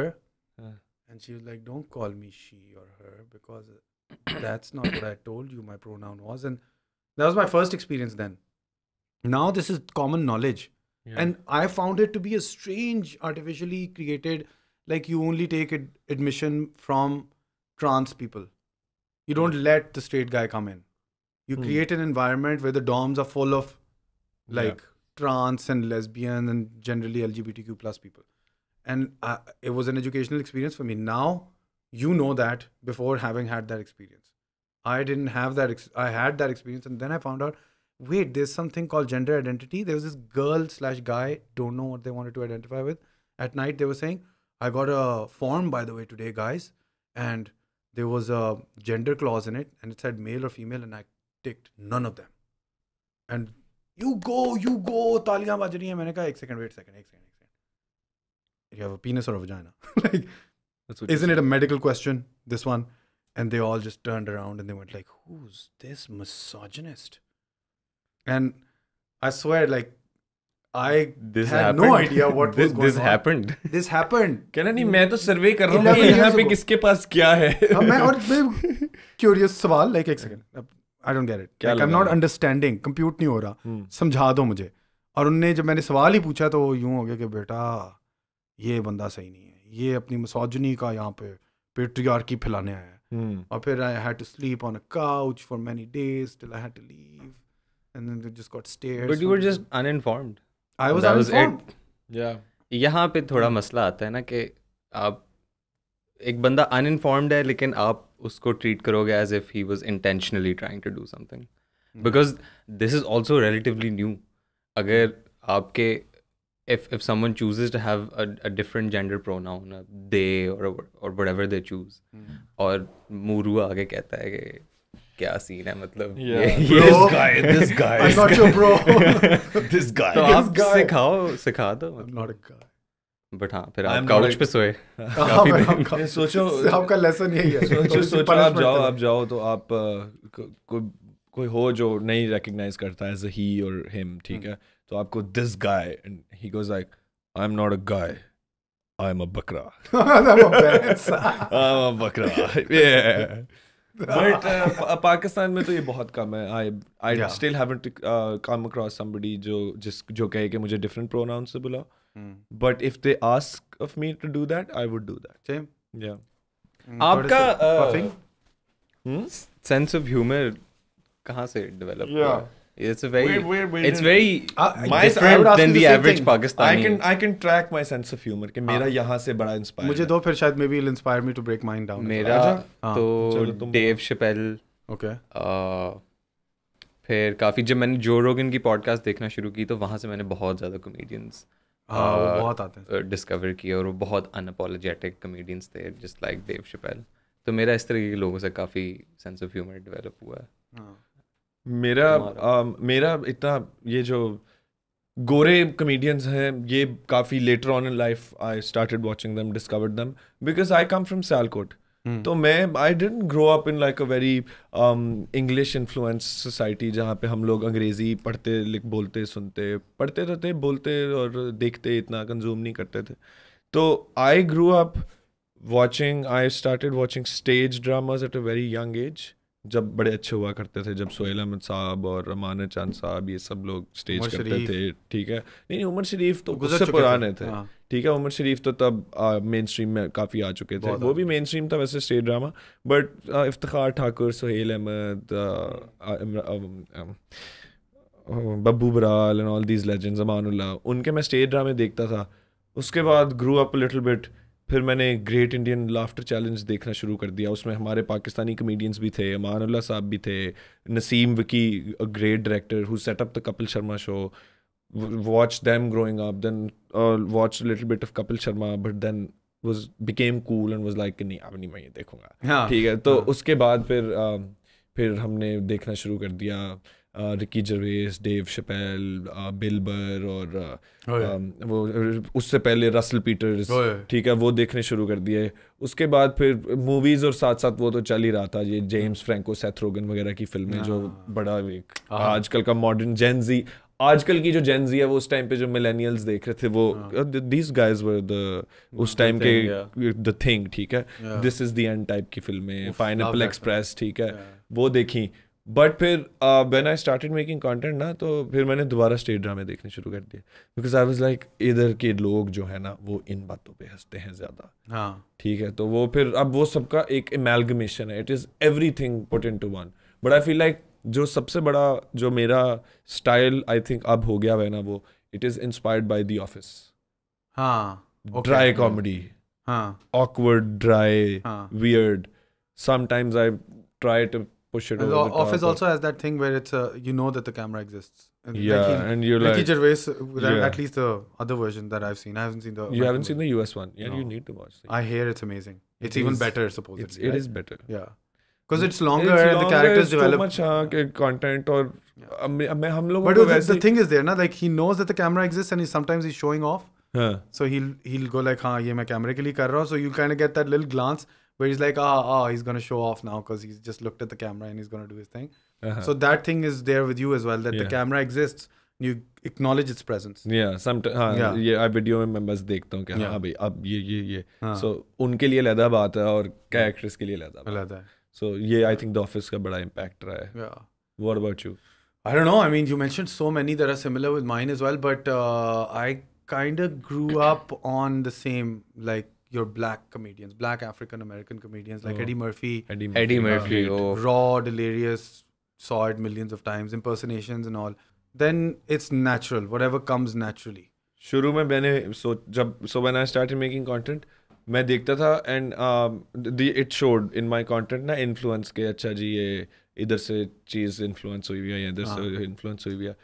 Speaker 1: and she was like, "Don't call me she or her because that's not what I told you my pronoun was." And that was my first experience then. Now this is common knowledge. Yeah. And I found it to be a strange, artificially created, like you only take admission from trans people. You don't let the straight guy come in. You create an environment where the dorms are full of like trans and lesbian and generally LGBTQ plus people. And it was an educational experience for me. Now, you know that before having had that experience. I didn't have that. I had that experience and then I found out, wait, there's something called gender identity. There was this girl/guy, don't know what they wanted to identify with. At night, they were saying, I got a form, by the way, today, guys. And there was a gender clause in it and it said male or female and I ticked none of them. And you go, तालियां बज रही हैं. मैंने कहा, एक second. You have a penis or a vagina? Like, isn't it a medical question, this one? And they all just turned around and they went like, who's this misogynist? And I swear, like, I had no idea what was going on. This happened.
Speaker 2: कहना नहीं, मैं तो सर्वे कर रहा हूँ यहाँ पे किसके पास क्या है.
Speaker 1: मैं curious सवाल, like, एक second. I don't get it. Like, I'm not understanding. Compute नहीं हो रहा. समझा दो मुझे. और उनने जब मैंने सवाल ही पूछा तो यूं हो गया कि बेटा ये बंदा सही नहीं है. ये अपनी मिसोजिनी का यहाँ पे पेट्रियार्की फैलाने आया है. और फिर I had to sleep on a couch for many days till I had to leave. And then they just got stares.
Speaker 3: But you were just uninformed.
Speaker 1: I was uninformed.
Speaker 2: Yeah.
Speaker 3: यहाँ पे थोड़ा मसला आता है ना कि आप एक बंदा uninformed है लेकिन आप उसको treat करोगे as if he was intentionally trying to do something. Because this is also relatively new. अगर आपके if someone chooses to have a different gender pronoun, they or whatever they choose, और मूरू आगे कहता है कि क्या सीन है, मतलब
Speaker 2: this guy
Speaker 1: I'm not your bro.
Speaker 2: this guy
Speaker 3: तो आप सिखा दो,
Speaker 1: I'm not a guy.
Speaker 3: But हाँ फिर आप काउच पे सोए
Speaker 2: सोचो
Speaker 1: आपका लेसन यही है.
Speaker 2: सोचो आप जाओ तो आप कोई हो जो नहीं रिकॉग्नाइज करता एज अ ही और हिम, ठीक है, तो आपको this guy and he goes like I am not a guy, I am a बकरा. I'm a बकरा. बट पाकिस्तान में तो ये बहुत कम है. I still haven't come across somebody जो कहे कि मुझे डिफरेंट प्रोनाउन से बुलाओ. But if they ask of me to do that, I would do that.
Speaker 1: Same.
Speaker 2: या
Speaker 3: आपका सेंस ऑफ ह्यूमर कहाँ से डेवलप हुआ? It's a very it's very different than the average Pakistani.
Speaker 2: I can track my sense of humor कि मेरा यहाँ से बड़ा inspire.
Speaker 1: मुझे दो फिर शायद maybe it'll inspire me to break mine down.
Speaker 3: मेरा तो डेव शपेल.
Speaker 1: Okay.
Speaker 3: फिर काफ़ी जब मैंने जो रोगन की पॉडकास्ट देखना शुरू की तो वहाँ से मैंने बहुत ज़्यादा कॉमेडियंस
Speaker 1: वो बहुत आते हैं
Speaker 3: डिस्कवर किए, और वो बहुत अनअपोलोजेटिक कॉमेडियंस थे जस्ट लाइक डेव शपेल. तो मेरा इस तरह के लोगों से काफ़ी सेंस ऑफ ह्यूमर डेवलप हुआ है.
Speaker 2: मेरा इतना ये जो गोरे कमेडियंस हैं ये काफ़ी later on in life I started watching them, discovered them because I come from Sialkot. तो मैं I didn't grow up in like a very English influence society जहाँ पे हम लोग अंग्रेज़ी पढ़ते बोलते सुनते पढ़ते रहते बोलते और देखते इतना कंज्यूम नहीं करते थे. तो I grew up watching, I started watching stage dramas at a very young age. जब बड़े अच्छे हुआ करते थे, जब सोहेल अहमद साहब और अमान चांद साहब ये सब लोग स्टेज करते थे, ठीक है. नहीं उमर शरीफ तो उससे पुराने थे, ठीक है. उमर शरीफ तो तब मेन स्ट्रीम में काफ़ी आ चुके थे. वो भी मेन स्ट्रीम था वैसे stage drama. But Iftikhar Thakur, Sohail Ahmed, Babbu Baral and all these legends, Amanullah, उनके मैं स्टेज ड्रामे देखता था. उसके बाद ग्रू अप लिटिल बिट. फिर मैंने ग्रेट इंडियन लाफ्टर चैलेंज देखना शुरू कर दिया. उसमें हमारे पाकिस्तानी कमेडियंस भी थे, अमानुल्लाह साहब भी थे, Naseem Vicky, a great director who set up the Kapil Sharma show. Watch them growing up, then watch little bit of Kapil Sharma, but then became cool and was like नहीं अब नहीं मैं ये देखूंगा, ठीक है. तो उसके बाद फिर हमने देखना शुरू कर दिया Ricky Gervais, Dave Chappelle, Bill Burr और वो उससे पहले रसल पीटर्स, ठीक है, वो देखने शुरू कर दिए. उसके बाद फिर मूवीज़ और साथ साथ वो तो चल ही रहा था ये जेम्स फ्रैंको, सेथ रोगन वगैरह की फिल्में, जो बड़ा एक आजकल का मॉडर्न जेन ज़ी, आजकल की जो जेन ज़ी है वो उस टाइम पे जो मिलेनियल्स देख रहे थे वो दीज गाइज वर द उस टाइम के द थिंग, ठीक है. This is the end type की फिल्में, पाइनएप्पल एक्सप्रेस, ठीक है, वो देखी. बट फिर when I started making content ना, तो फिर मैंने दोबारा स्टेज ड्रामे देखने शुरू कर दिए. बिकॉज आई वाज लाइक इधर के लोग जो है ना वो इन बातों पे हंसते हैं ज़्यादा, ठीक है. तो वो फिर अब वो सबका एक एमैलगमेशन है, it is everything put into one. But I feel like जो सबसे बड़ा जो मेरा स्टाइल आई थिंक अब हो गया है ना, वो it is inspired by the office. Dry comedy, awkward, dry, weird. Sometimes I try to push it over the top.
Speaker 1: Office also has that thing where it's you know that the camera exists. And
Speaker 2: and you're
Speaker 1: Ricky Gervais, at least the other version that I've seen. I haven't seen the.
Speaker 2: You haven't seen the US one. Yeah, you need to watch.
Speaker 1: I hear it's amazing. It's even better supposedly.
Speaker 2: It is better.
Speaker 1: Yeah. Because it's longer and the characters develop.
Speaker 2: So much content और हम लोगों
Speaker 1: को वैसे. But the thing is there, na, like he knows that the camera exists and sometimes he's showing off. So he'll go like, हाँ ये मैं कैमरे के लिए कर रहा हूँ. So you kind of get that little glance where he's like, he's gonna show off now because he's just looked at the camera and he's gonna do his thing. So that thing is there with you as well, that the camera exists. You acknowledge its presence.
Speaker 2: Yeah, sometimes ये I video में मैं बस देखता हूँ कि हाँ भाई अब ये. So उनके लिए अलग बात है और कैरेक्टर्स के लिए अलग है. So ये I think The Office का बड़ा impact रहा है.
Speaker 1: Yeah.
Speaker 2: What about you?
Speaker 1: I don't know. I mean, you mentioned so many that are similar with mine as well, but I kind of grew up on the same, like your black comedians, black African American comedians like Eddie Murphy.
Speaker 3: Eddie Murphy.
Speaker 1: Raw, delirious, saw it millions of times, impersonations and all. Then it's natural, whatever comes naturally.
Speaker 2: शुरू में मैंने so when I started making content, मैं देखता था and it showed in my content ना influence के, अच्छा जी ये इधर से चीज़ influence हुई हुई है, इधर से influence हुई हुई है.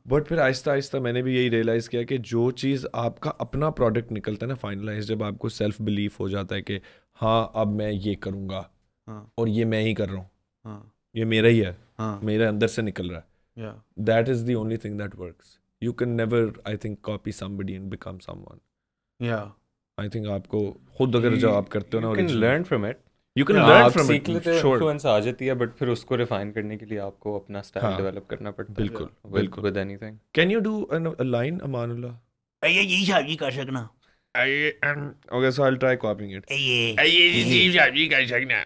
Speaker 2: बट फिर आहिस्ता आहिस्ता मैंने भी यही रियलाइज़ किया कि जो चीज़ आपका अपना प्रोडक्ट निकलता है ना फाइनलाइज, जब आपको सेल्फ बिलीफ हो जाता है कि हाँ अब मैं ये करूँगा और ये मैं ही कर रहा हूँ, ये मेरा ही है, मेरे अंदर से निकल रहा है, that is the only thing that works. You can never, I think, copy somebody and become someone.
Speaker 1: Yeah.
Speaker 2: I think आपको खुद अगर जो आप करते हो ना,
Speaker 3: you can learn from it.
Speaker 2: You can learn from it.
Speaker 3: सीख लेते हो, influence आ जाती है, but फिर उसको refine करने के लिए आपको अपना style develop करना पड़ता है.
Speaker 2: बिल्कुल,
Speaker 3: बिल्कुल. With anything.
Speaker 2: Can you do a line, Amanullah?
Speaker 4: ये शादी कर सकना.
Speaker 2: Okay, so I'll try copying it. ये शादी कर सकना.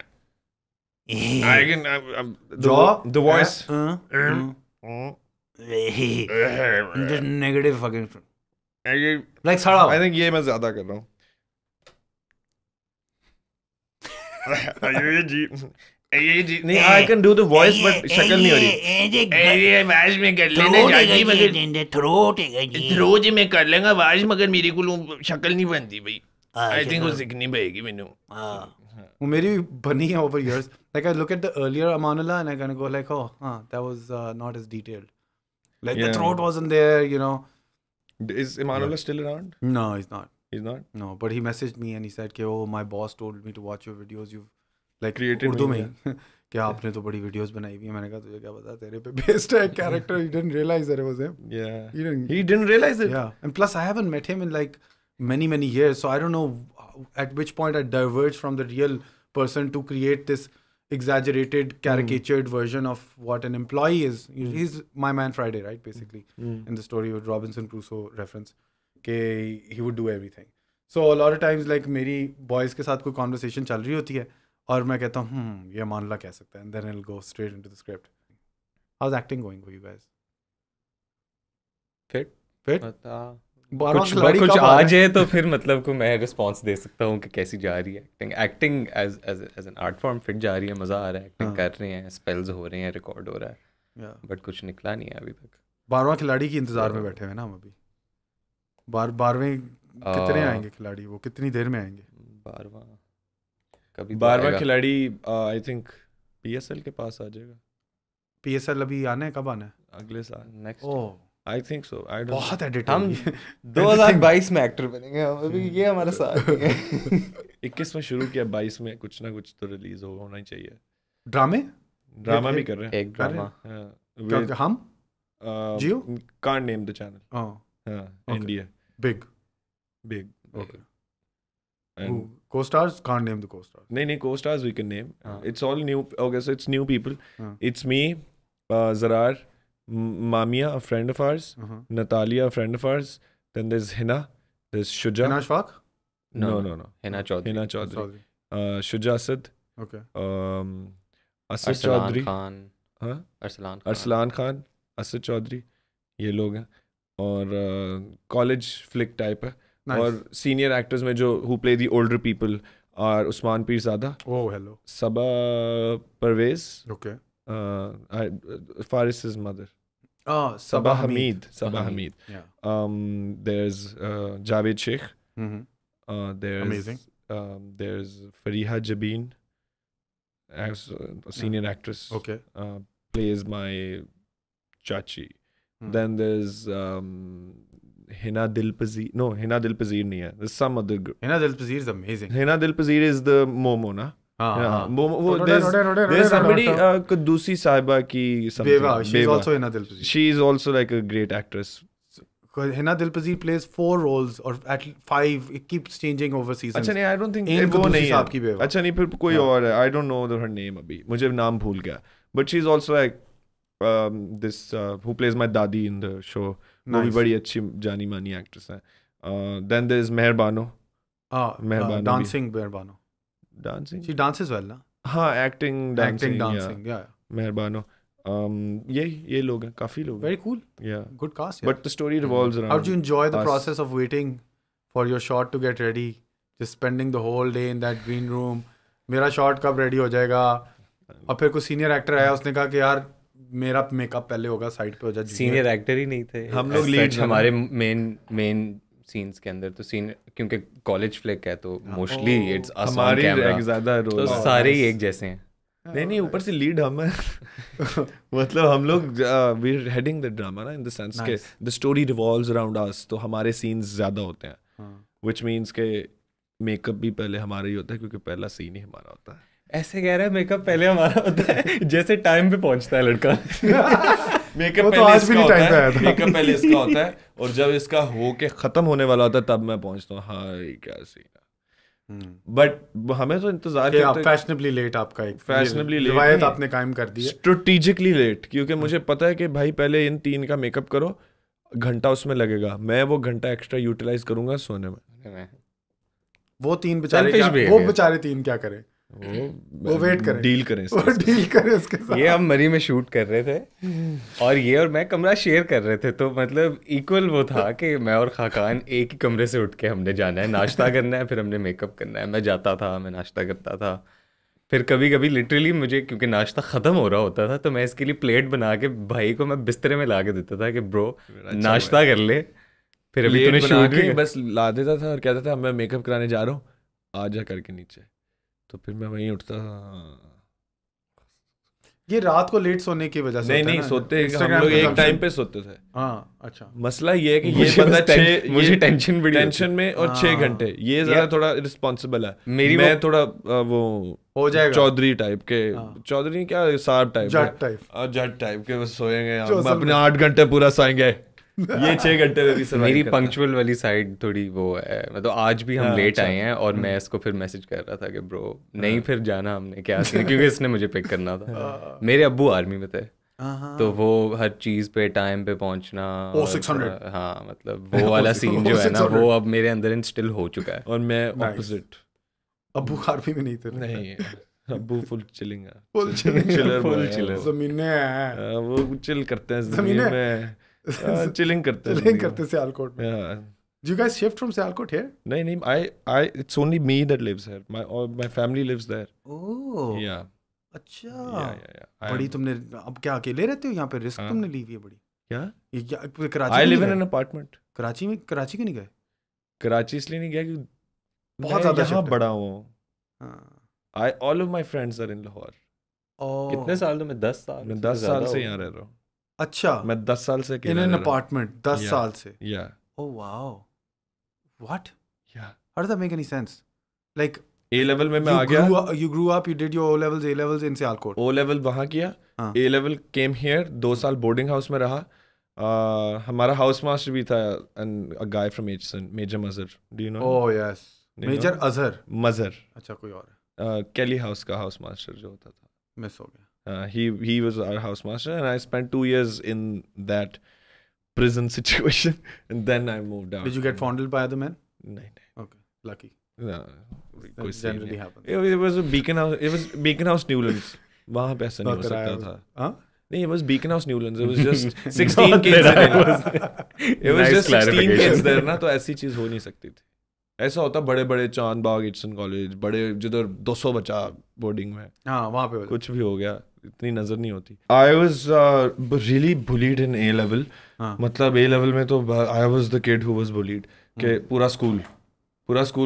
Speaker 2: I can the voice.
Speaker 1: Just negative fucking like साड़ा.
Speaker 2: I think ये मैं ज़्यादा कर रहा हूँ. ये जी नहीं, I can do the voice but शक्ल नहीं हो रही. ये आवाज़ में कर लेना जाती मगर थ्रोट में कर लेंगे आवाज़, मगर मेरे को शक्ल नहीं बनती भाई. I think वो सीखनी पड़ेगी मैंने.
Speaker 1: वो मेरी भी बनी है over years. Like I look at the earlier Amanullah and I kind of go like, oh, that was not as detailed. Like the throat wasn't there, you know.
Speaker 2: Is Amanullah still around?
Speaker 1: No, he's not.
Speaker 2: He's not?
Speaker 1: No, but he messaged me and he said, "Oh, my boss told me to watch your videos. You've like
Speaker 2: created
Speaker 1: Urdu में कि आपने तो बड़ी videos बनाई हुई है." मैंने कहा तुझे क्या पता, तेरे पे based है character. He didn't realize that it was him.
Speaker 2: Yeah.
Speaker 1: He
Speaker 2: didn't realize it.
Speaker 1: Yeah, and plus I haven't met him in like many years, so I don't know at which point I diverged from the real person to create this exaggerated, caricatured version of what an employee is. He's my man Friday, right? Basically, in the story with Robinson Crusoe reference, कि he would do everything. So a lot of times, like मेरी boys के साथ कोई conversation चल रही होती है और मैं कहता हूँ ये Amanullah कह सकता है, and then it'll go straight into the script. How's acting going for you guys? Fit?
Speaker 3: कुछ आ जाए तो फिर मतलब को मैं रिस्पॉन्स दे सकता हूँ कि कैसी जा रही है acting as an art form. Fit जा रही है, मज़ा आ रहा है, एक्टिंग कर रहे हैं, स्पेल्स हो रहे हैं, रिकॉर्ड हो रहा है, बट कुछ निकला नहीं है अभी तक.
Speaker 1: 12वां खिलाड़ी की इंतजार में बैठे हुए ना हम अभी. 12वें कितने आएंगे खिलाड़ी, वो कितनी देर में आएंगे?
Speaker 2: 12वां खिलाड़ी आई थिंक PSL के पास आ जाएगा.
Speaker 1: PSL अभी आना है, कब आना है?
Speaker 2: अगले साल,
Speaker 1: next.
Speaker 2: I think so. I don't.
Speaker 1: बहुत एडिट
Speaker 3: हम 2022 में एक्टर बनेंगे अभी. ये हमारा साल है.
Speaker 2: 21 में शुरू किया, 22 में कुछ ना कुछ तो रिलीज होना ही चाहिए.
Speaker 1: ड्रामा
Speaker 2: भी कर रहे हैं.
Speaker 3: एक ड्रामा
Speaker 1: हम जियो
Speaker 2: can't name the channel. India
Speaker 1: big.
Speaker 2: Okay.
Speaker 1: And co-stars can't name the co-stars.
Speaker 2: नहीं co-stars we can name. It's all new. Okay, so it's new people. It's me, Zarar, Mamia, a friend of ours, Natalia, a friend of ours. Then there's Hina, there's Shuja.
Speaker 1: Hina Ashfaq?
Speaker 2: No.
Speaker 3: Hina Chaudhary.
Speaker 2: Shuja Asad.
Speaker 1: Okay.
Speaker 2: Asad Chaudhary.
Speaker 3: Arslan Khan.
Speaker 2: Asad Chaudhary. ये लोग हैं. और college flick type है. और senior actors में जो who play the older people are Usman Pirzada.
Speaker 1: Oh, hello.
Speaker 2: Saba Parvez.
Speaker 1: Okay.
Speaker 2: Faris's mother.
Speaker 1: Oh,
Speaker 2: Sabah Hamid.
Speaker 1: Yeah.
Speaker 2: There's Javed Sheikh. There's
Speaker 1: amazing.
Speaker 2: There's Fariha Jabin, as a senior actress.
Speaker 1: Okay.
Speaker 2: Plays my chachi. Then there's Hina Dilpazir. No, Hina Dilpazir nahi hai. There's some other group.
Speaker 1: Hina Dilpazir is amazing.
Speaker 2: Hina Dilpazir is the Momo, na? There's somebody Qudusi Sahiba ki something.
Speaker 1: Beva. She's also Hina Dilpazir.
Speaker 2: She's also like a great actress.
Speaker 1: Hina Dilpazir plays 4 roles or at 5. It keeps changing over seasons.
Speaker 2: अच्छा नहीं, I don't think
Speaker 1: वो नहीं है.
Speaker 2: अच्छा नहीं, फिर कोई और है. I don't know her name अभी. मुझे नाम भूल गया. But she's also like this who plays my dadi in the show. वो भी बड़ी अच्छी जानी मानी एक्ट्रेस है. Then there's Meher Bano.
Speaker 1: Dancing Meher Bano.
Speaker 2: Dancing.
Speaker 1: She dances well, na?
Speaker 2: हाँ, acting, dancing.
Speaker 1: Yeah.
Speaker 2: Meher Bano. ये लोग हैं, काफी लोग.
Speaker 1: Very cool.
Speaker 2: Yeah.
Speaker 1: Good cast. Yeah.
Speaker 2: But the story revolves around.
Speaker 1: How do you enjoy the process of waiting for your shot to get ready? Just spending the whole day in that green room. मेरा shot कब ready हो जाएगा? और फिर कोई senior actor आया, उसने कहा कि यार मेरा मेकअप पहले होगा, साइड पे हो जाए.
Speaker 3: सीनियर एक्टर ही नहीं थे
Speaker 2: हम लोग. लीड
Speaker 3: हमारे मेन सीन्स के अंदर तो क्योंकि कॉलेज फ्लिक है तो mostly it's us on camera,
Speaker 2: ज्यादा रोल
Speaker 3: तो सारे ही एक जैसे हैं.
Speaker 2: नहीं ऊपर से लीड हम है मतलब हम लोग we are heading the drama ना, इन द सेंस के the story revolves around us, तो हमारे सीन्स ज्यादा होते हैं, व्हिच मींस के मेकअप भी पहले हमारा ही होता है क्योंकि पहला सीन ही हमारा होता है।
Speaker 3: ऐसे कह रहा है मेकअप पहले हमारा होता है जैसे टाइम पे पहुंचता है लड़का।
Speaker 2: मेकअप पहले इसका होता है, मेकअप पहले इसका होता है, और जब इसका हो के खत्म होने वाला होता है तब मैं पहुंचता हूँ, हाँ क्या सीन है। बट हमें तो इंतजार
Speaker 1: फैशनेबली लेट, आपका एक
Speaker 2: फैशनेबली लेट
Speaker 1: रिवायत आपने कायम कर दी है,
Speaker 2: स्ट्रेटेजिकली लेट, क्योंकि मुझे पता है कि भाई पहले इन 3 का मेकअप करो, घंटा उसमें लगेगा, मैं वो घंटा एक्स्ट्रा यूटिलाइज करूंगा सोने में।
Speaker 1: वो 3 बेचारे, वो बेचारे 3 क्या करें, वो वेट करें,
Speaker 2: डील करें
Speaker 1: उसके साथ।
Speaker 3: ये हम मरी में शूट कर रहे थे और ये और मैं कमरा शेयर कर रहे थे, तो मतलब इक्वल वो था कि मैं और खाकान एक ही कमरे से उठ के हमने जाना है, नाश्ता करना है, फिर हमने मेकअप करना है। मैं जाता था, मैं नाश्ता करता था, फिर कभी कभी लिटरली मुझे क्योंकि नाश्ता ख़त्म हो रहा होता था तो मैं इसके लिए प्लेट बना के भाई को मैं बिस्तरे में ला के देता था कि ब्रो नाश्ता कर ले, फिर अभी तूने शूट भी
Speaker 2: बस ला देता था और कहता था मैं मेकअप कराने जा रहा हूँ, आ जा करके नीचे, तो फिर मैं वहीं उठता था।
Speaker 1: ये रात को लेट सोने की वजह से
Speaker 2: नहीं सोते हम लोग एक टाइम पे सोते थे।
Speaker 1: हाँ अच्छा,
Speaker 2: मसला ये है कि ये बंदा
Speaker 3: मुझे टेंशन
Speaker 2: में और 6 घंटे ये जरा थोड़ा रिस्पॉन्सिबल है, मैं थोड़ा वो
Speaker 1: हो जाएगा
Speaker 2: चौधरी टाइप के, चौधरी क्या साहब जट टाइप के, बस सोएंगे अपने 8 घंटे पूरा सोएंगे, ये 6 घंटे में भी सर्वाइव
Speaker 3: मेरी पंक्चुअल वाली साइड थोड़ी वो है, मतलब आज भी हम लेट आए हैं और मैं इसको फिर मैसेज कर रहा था कि ब्रो नहीं फिर जाना हमने क्या क्योंकि इसने मुझे पिक करना था। मेरे अब्बू आर्मी में थे तो वो हर चीज पे टाइम पे पहुंचना, हाँ मतलब वो वाला सीन जो है ना वो अब मेरे अंदर इंस्टिल हो चुका है।
Speaker 2: और मैं ऑपोजिट,
Speaker 1: अब्बू आर्मी में नहीं थे।
Speaker 2: नहीं अब्बू फुल चिलिंग है,
Speaker 1: फुल चिलर,
Speaker 2: जमीने वो चिल करते हैं जमीन में, चिलिंग करते
Speaker 1: सियालकोट में। Do you guys shift from Sialkot here?
Speaker 2: नहीं I it's only me that lives here, my family lives there.
Speaker 1: Oh
Speaker 2: yeah,
Speaker 1: अच्छा
Speaker 2: yeah.
Speaker 1: बड़ी तुमने अब क्या अकेले रहते हो यहाँ पे, रिस्क तुमने ली हुई है बड़ी।
Speaker 2: क्या
Speaker 1: ये क्या Karachi?
Speaker 2: I live in an apartment.
Speaker 1: Karachi क्यों नहीं गए?
Speaker 2: कराची इसलिए नहीं गया कि
Speaker 1: बहुत ज्यादा
Speaker 2: यहाँ बड़ा हूँ। all of my friends are in Lahore.
Speaker 3: कितने साल तो मैं 10
Speaker 2: साल से यहाँ रह रहा हूँ।
Speaker 1: अच्छा
Speaker 2: मैं 10 साल से
Speaker 1: in an apartment 10 साल से।
Speaker 2: yeah.
Speaker 1: Oh wow, what?
Speaker 2: yeah,
Speaker 1: how does that make any sense? Like
Speaker 2: A level में मैं आ गया,
Speaker 1: you grew up, you did your O levels, A levels in Sialkot.
Speaker 2: O level वहाँ किया, A level came here, 2 साल boarding house में रहा। हमारा house master भी था and a guy from Hson, Major Mazhar, do you know?
Speaker 1: Oh yes, Major Mazhar। अच्छा कोई और है।
Speaker 2: Kelly House का हाउस मास्टर जो होता था,
Speaker 1: मिस हो गया।
Speaker 2: He was our house master and I spent 2 years in that prison situation and then I moved out.
Speaker 1: Did you get fondled by other men?
Speaker 2: नहीं.
Speaker 1: Okay, lucky.
Speaker 2: No,
Speaker 1: that generally happens.
Speaker 2: It was a Beacon House. It was Beacon House Newlands. वहाँ पे ऐसा नहीं हो सकता था.
Speaker 1: हाँ?
Speaker 2: नहीं, it was Beacon House Newlands. It was just 16 kids there. It was just 16 kids there ना, तो ऐसी चीज हो नहीं सकती थी. ऐसा होता बड़े बड़े चांद बाग एचसन कॉलेज, बड़े जिधर 200 बच्चा बोर्डिंग में,
Speaker 1: हाँ वहाँ पे
Speaker 2: कुछ भी हो गया इतनी नजर नहीं होती. I was really bullied in A level. मतलब ए लेवल में तो I was the kid who was bullied के पूरा स्कूल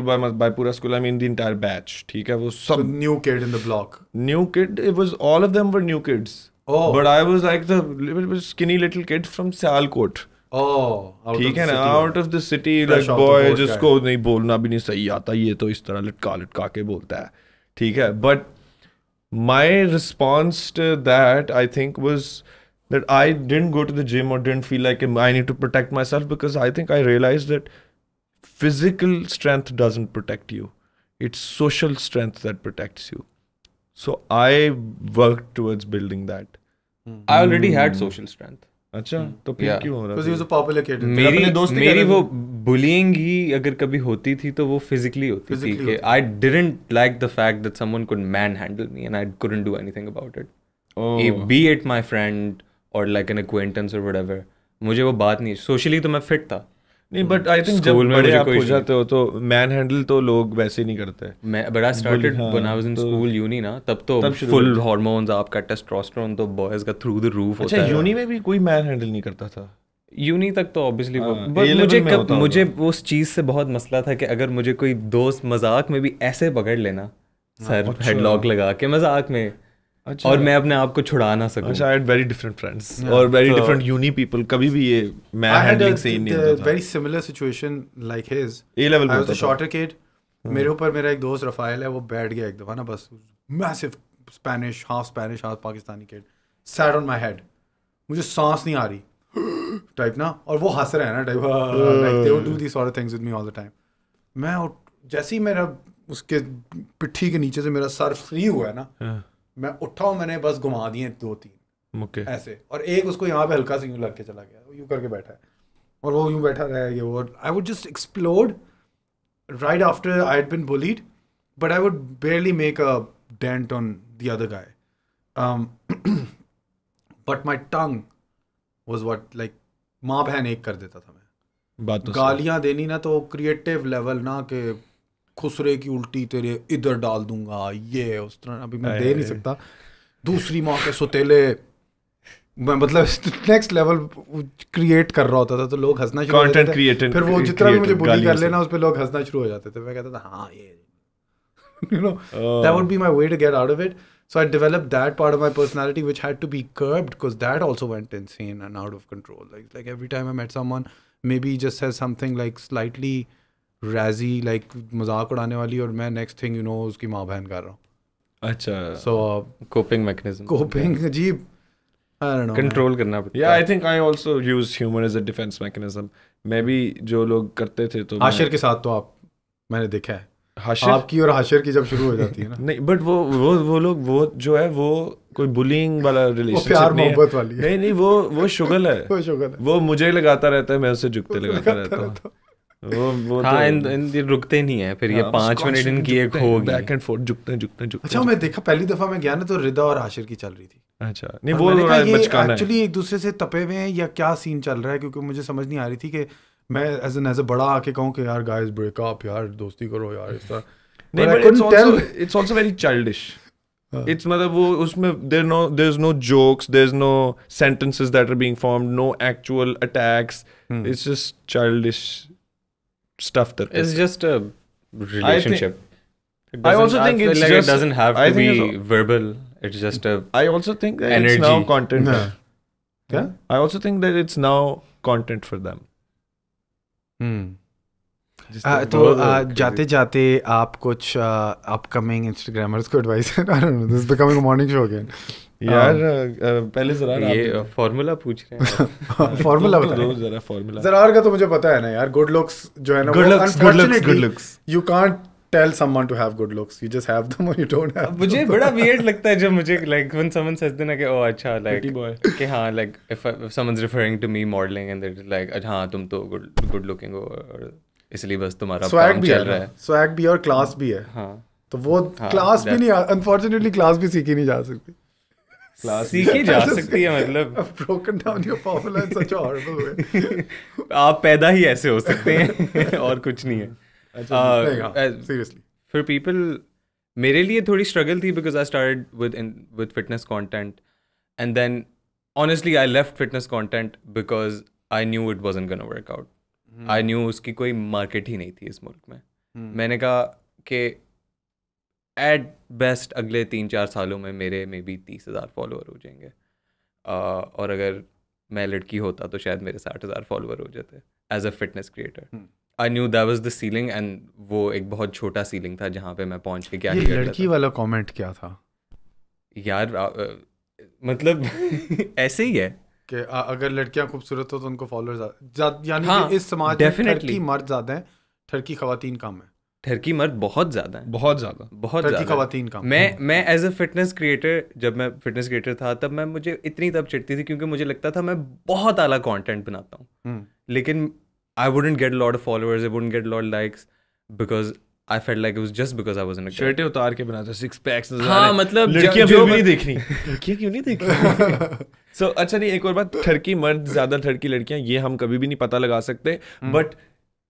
Speaker 2: बाय पूरा school I mean the entire batch. ठीक है, वो सब
Speaker 1: new kid in the block,
Speaker 2: new kid. It was all of them were new kids, but I was like the skinny little kid from Sialkot. ठीक है ना, out of the city, like boy जिसको नहीं बोलना भी नहीं सही आता, ये तो इस तरह लटका के बोलता है. ठीक है, but my response to that I think was that I didn't go to the gym or didn't feel like I need to protect myself, because I think I realized that physical strength doesn't protect you. It's social strength that protects you. So I worked towards building that.
Speaker 3: I already had social strength.
Speaker 2: अच्छा, तो फिर क्यों हो रहा?
Speaker 1: Because he was a popular kid.
Speaker 3: मेरी वो bullying ही अगर कभी होती थी तो वो physically होती थी कि I didn't like the fact that someone could manhandle me and I couldn't do anything about it. Be it my friend or like an acquaintance or whatever. मुझे वो बात नहीं, socially तो मैं fit था.
Speaker 2: नहीं, बट आई थिंक जब बड़े आप हो जाते हो तो मैन हैंडल तो लोग वैसे नहीं करते.
Speaker 3: मैं but I started when I was in school, uni ना, तब तो फुल हार्मोन्स, आपका टेस्टोस्टेरोन तो बॉयज का थ्रू द रूफ होता है.
Speaker 2: अच्छा, यूनी में भी कोई मैन हैंडल नहीं करता था?
Speaker 3: यूनी तक तो ऑब्वियसली वो, बट मुझे उस चीज से बहुत मसला था कि अगर मुझे कोई दोस्त मजाक में भी ऐसे पकड़ लेना, सर हेडलॉक लगा के मजाक में, और मैं अपने आप को छुड़ा ना सकूं.
Speaker 2: अच्छा, I had very different friends or very different uni people. कभी भी ये मैं handling सही नहीं होता था.
Speaker 1: Very similar situation like his.
Speaker 2: A level
Speaker 1: I was a shorter kid. मेरे ऊपर मेरा एक दोस्त रफाइल है, वो बैठ गया एक दफा ना, बस massive Spanish, half Pakistani kid sat on my head. मुझे सांस नहीं आ रही टाइप ना, और वो हंस रहे हैं ना type, like they would do these sort of things with me all the time. मैं जैसे ही मेरा उसके पिट्ठी के नीचे से मेरा सर फ्री हुआ है ना, मैं उठा हूँ, मैंने बस घुमा दिए 2-3 ऐसे, और एक उसको यहाँ पे हल्का सा यूँ लग के चला गया, यूँ करके बैठा है, और वो यूँ बैठा रहा है. वो I would just explode right after I had been bullied, but I would barely make a dent on the other guy. But my tongue was what, like, माँ बहन एक कर देता था मैं.
Speaker 2: बात तो
Speaker 1: गालियाँ देनी ना तो क्रिएटिव लेवल ना, के खुसरे की उल्टी तेरे इधर डाल दूंगा, ये उस तरह अभी मैं दे नहीं सकता. दूसरी माँ के सुतेले, मैं मतलब नेक्स्ट लेवल क्रिएट कर रहा होता था, तो लोग हंसना शुरू हो जाते थे. फिर वो जितना भी मुझे बुली कर लेना उस पे लोग हंसना शुरू हो जाते थे. मैं कहता था हाँ ये you know that would be my way to get out of it. So I developed that part of my personality which had to be curbed, because that also went insane and out of control. Like every time I met someone, maybe he just says something like slightly razzy, like मजाक उड़ाने वाली, और मैं next thing you know उसकी माँ बहन कर रहा हूँ.
Speaker 2: अच्छा.
Speaker 1: So
Speaker 3: coping mechanism.
Speaker 1: Coping अजीब, I don't know.
Speaker 3: Control करना पड़ता है.
Speaker 2: Yeah, I think I also use humor as a defense mechanism. मैं भी जो लोग करते थे तो
Speaker 1: हाशिर के साथ तो आप, मैंने देखा है
Speaker 2: हाशिर
Speaker 1: आपकी और हाशिर की जब शुरू हो जाती है ना.
Speaker 2: नहीं, बट वो लोग वो जो है वो कोई बुलिंग वाला रिलेशनशिप
Speaker 1: प्यार
Speaker 2: नहीं है.
Speaker 1: मोहब्बत वाली है.
Speaker 2: नहीं वो शुगल है.
Speaker 1: वो शुगल है.
Speaker 2: वो मुझे लगाता रहता है, मैं उसे झुकते लगाता रहता हूँ. वो
Speaker 3: हाँ, इन रुकते नहीं है. फिर ये 5 मिनट इनकी एक होगी,
Speaker 2: बैक एंड फोर्थ झुकते हैं.
Speaker 1: अच्छा, मैं देखा पहली दफा मैं गया ना तो रिदा और हाशिर की चल रही थी.
Speaker 2: अच्छा, नहीं वो बचकाना है.
Speaker 1: एक्चुअली एक दूसरे से तपे हुए हैं या क्या सीन चल रहा है, क्योंकि मुझे समझ नहीं आ रही थी कि मैं एज अ बड़ा आके कहूँ कि यार गाइस ब्रेक अप, यार दोस्ती करो यार, इस तरह.
Speaker 2: नहीं, but it's also very childish. It's मतलब वो उसमें there's no jokes, there's no sentences that are being formed, no actual attacks. It's just childish stuff that
Speaker 3: it's just a relationship.
Speaker 2: I also think it's
Speaker 3: like
Speaker 2: just,
Speaker 3: it doesn't have to be verbal. It's just a
Speaker 2: I also think that
Speaker 3: energy.
Speaker 2: It's now content.
Speaker 1: Yeah.
Speaker 2: I also think that it's now content for them.
Speaker 1: तो जाते जाते आप कुछ upcoming Instagrammers को advice, I don't know, this is becoming a morning show again.
Speaker 2: यार पहले ज़रार
Speaker 3: ये formula पूछ रहे हैं.
Speaker 1: फॉर्मूला
Speaker 2: दो ज़रा फॉर्मूला.
Speaker 1: ज़रार का तो मुझे पता है ना यार, गुड लुक्स जो है ना,
Speaker 2: good looks.
Speaker 1: You can't tell someone to have good looks. You just have them or you don't have them.
Speaker 3: मुझे बड़ा weird लगता है जब मुझे like when someone says ना कि oh अच्छा like कि हाँ like if someone's referring to me modeling and they're like हाँ तुम तो good looking हो और इसलिए बस तुम्हारा काम चल रहा है.
Speaker 1: स्वैग भी और क्लास भी है. हाँ, तो वो क्लास भी नहीं, अनफॉर्चुनेटली क्लास भी सीखी नहीं जा सकती.
Speaker 3: क्लास सीखी जा सकती है, मतलब
Speaker 1: broken down your formula in such a horrible way.
Speaker 3: आप पैदा ही ऐसे हो सकते हैं और कुछ नहीं है.
Speaker 1: Seriously,
Speaker 3: for people, मेरे लिए थोड़ी struggle थी because I started with fitness content and then honestly I left fitness content because I knew it wasn't gonna work out. I knew उसकी कोई मार्केट ही नहीं थी इस मुल्क में. मैंने कहा कि एट बेस्ट अगले 3-4 सालों में मेरे में भी 30,000 फॉलोअर हो जाएंगे, और अगर मैं लड़की होता तो शायद मेरे 60,000 फॉलोअर हो जाते as a fitness creator. I knew that was the ceiling and वो एक बहुत छोटा सीलिंग था जहाँ पे मैं पहुँच के क्या ही कर लेता.
Speaker 1: लड़की वाला कमेंट क्या था
Speaker 3: यार? मतलब ऐसे ही है
Speaker 1: कि अगर लड़कियां खूबसूरत हो तो उनको फॉलोअर्स, यानी कि इस समाज में टर्की मर्द ज़्यादा हैं, टर्की खवातीन कम है.
Speaker 3: टर्की मर्द बहुत ज़्यादा है,
Speaker 2: बहुत ज़्यादा
Speaker 1: खवातीन कम.
Speaker 3: मैं एज अ फिटनेस क्रिएटर, जब मैं फिटनेस क्रिएटर था तब मुझे इतनी तब चिढ़ती थी क्योंकि मुझे लगता था मैं बहुत आला कंटेंट बनाता हूँ, लेकिन I wouldn't get lot of followers, I wouldn't get lot likes because I felt like it was just because I wasn't a girl.
Speaker 2: शर्टें उतार के बनाता, 6 packs नजर
Speaker 3: हाँ, मतलब
Speaker 2: लड़कियां भी नहीं देख रही. लड़कियां क्यों नहीं देख रही? So अच्छा, नहीं, एक और बात, ठरकी मर्द ज्यादा ठरकी लड़कियां, ये हम कभी भी नहीं पता लगा सकते, बट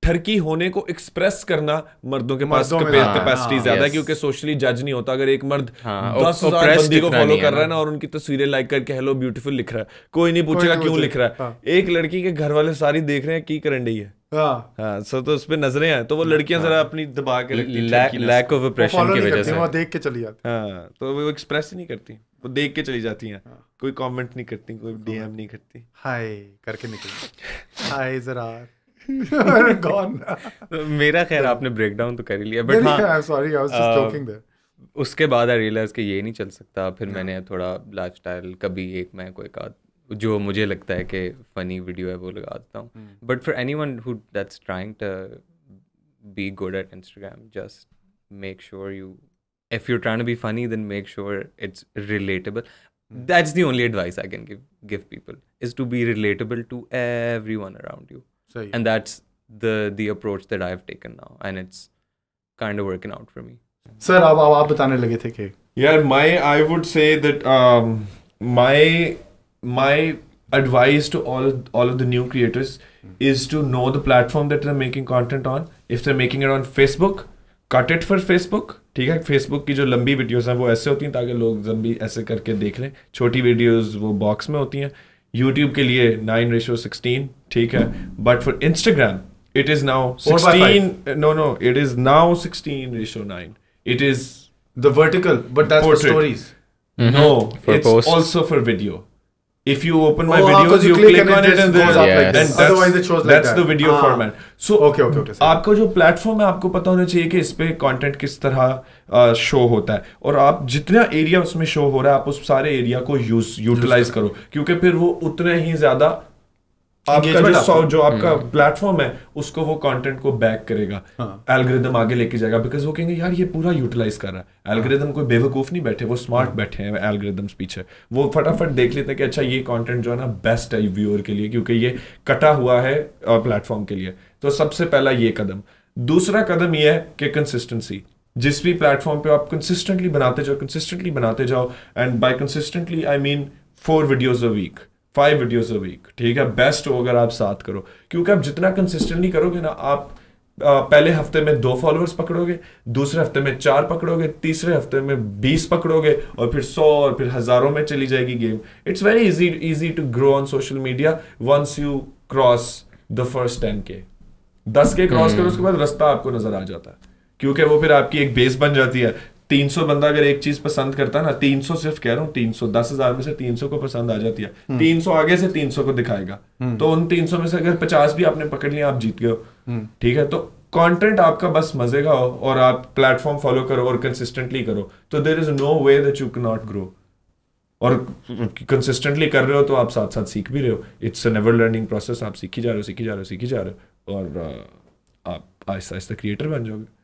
Speaker 2: ठरकी होने को एक्सप्रेस करना मर्दों के पास कैपेसिटी ज्यादा है, क्योंकि सोशली जज नहीं होता. अगर एक मर्द 10,000 बंदी को फॉलो कर रहा है ना और उनकी तस्वीरें लाइक करके हेलो ब्यूटीफुल लिख रहा है, कोई नहीं पूछेगा क्यों लिख रहा है. एक लड़की के घर वाले सारी देख रहे हैं की करन रही है. हाँ, सो तो उस पे नजरें हैं, तो वो लड़कियां जरा अपनी दबा के रखती हैं,
Speaker 3: लैक ऑफ इंप्रेशन की वजह से
Speaker 1: वो देख के चली जाती.
Speaker 2: हाँ, तो वो एक्सप्रेस ही नहीं करती. वो देख के चली जाती हैं, कोई कमेंट नहीं करती, कोई डीएम नहीं करती,
Speaker 1: हाय करके निकल हाय ज़रार गॉन।
Speaker 3: मेरा खैर आपने ब्रेक डाउन तो कर ही लिया, बट हाँ
Speaker 1: sorry I was just joking there.
Speaker 3: उसके बाद आई रियलाइज कि ये नहीं चल सकता, फिर मैंने थोड़ा लाइफस्टाइल कभी एक मैं कोई का जो मुझे लगता है कि फनी वीडियो है वो लगा देता हूँ। But for anyone who that's trying to be good at Instagram, just make sure you, if you're trying to be funny, then make sure it's relatable. That's the only advice I can give people, is to be relatable to everyone around you. And that's the approach that I've taken now, and it's kind of working out for me.
Speaker 1: Sir, आप बताने लगे थे कि
Speaker 2: I would say that my advice to all of the new creators is to know the platform that they're making content on. If they're making it on Facebook, cut it for Facebook, ठीक है। Facebook की जो लंबी videos हैं वो ऐसे होती हैं ताकि लोग लंबी ऐसे करके देख लें, छोटी वीडियोस वो बॉक्स में होती हैं। यूट्यूब के लिए 9:16, ठीक है। But for Instagram it is now 16, no it is now 16:9। It is
Speaker 1: the vertical, but that's for stories.
Speaker 2: No, it's also for video. If you open my videos, you click on it and then
Speaker 1: otherwise it shows like
Speaker 2: that's the video format. So
Speaker 1: okay.
Speaker 2: आपका जो platform है आपको पता होना चाहिए कि इस पे कंटेंट किस तरह शो होता है, और आप जितना एरिया उसमें शो हो रहा है आप उस सारे एरिया को यूटिलाइज करो, क्योंकि फिर वो उतने ही ज्यादा आपका जो आपका प्लेटफॉर्म है उसको वो कंटेंट को बैक करेगा, एल्गोरिदम आगे लेके जाएगा, बिकॉज वो कहेंगे यार ये पूरा यूटिलाइज कर रहा है। एल्गोरिदम कोई बेवकूफ नहीं बैठे, वो स्मार्ट बैठे हैं एल्गोरिदम्स पीछे, वो फटाफट देख लेते हैं कि अच्छा ये कंटेंट जो है ना बेस्ट है व्यूअर के लिए, क्योंकि ये कटा हुआ है प्लेटफॉर्म के लिए। तो सबसे पहला ये कदम। दूसरा कदम ये है कि कंसिस्टेंसी। जिस भी प्लेटफॉर्म पे आप कंसिस्टेंटली बनाते जाओ, and by consistently I mean 4 videos a week, 5 videos a week, ठीक है। बेस्ट हो अगर आप 7 करो, क्योंकि आप जितना कंसिस्टेंटली करोगे ना, आप पहले हफ्ते में 2 फॉलोअर्स पकड़ोगे, दूसरे हफ्ते में 4 पकड़ोगे, तीसरे हफ्ते में 20 पकड़ोगे, और फिर 100 और फिर हजारों में चली जाएगी game. It's very easy to grow on social media once you cross the first 10K। 10K cross करो, उसके बाद रास्ता आपको नजर आ जाता है, क्योंकि वो फिर आपकी एक बेस बन जाती है। 300 बंदा अगर एक चीज पसंद करता है ना, 300 सिर्फ कह रहा हूँ, 300 10,000 में से 300 को पसंद आ जाती है, 300 आगे से 300 को दिखाएगा, तो उन 300 में से अगर 50 भी आपने पकड़ लिया आप जीत गए, ठीक है। तो कंटेंट आपका बस मजे का हो और आप प्लेटफॉर्म फॉलो करो और कंसिस्टेंटली करो, तो there is no way that you can not grow. और कंसिस्टेंटली कर रहे हो तो आप साथ साथ सीख भी रहे हो। It's a never learning process, आप सीखी जा रहे हो और आप आहिस्ता आहिस्ता क्रिएटर बन जाओगे।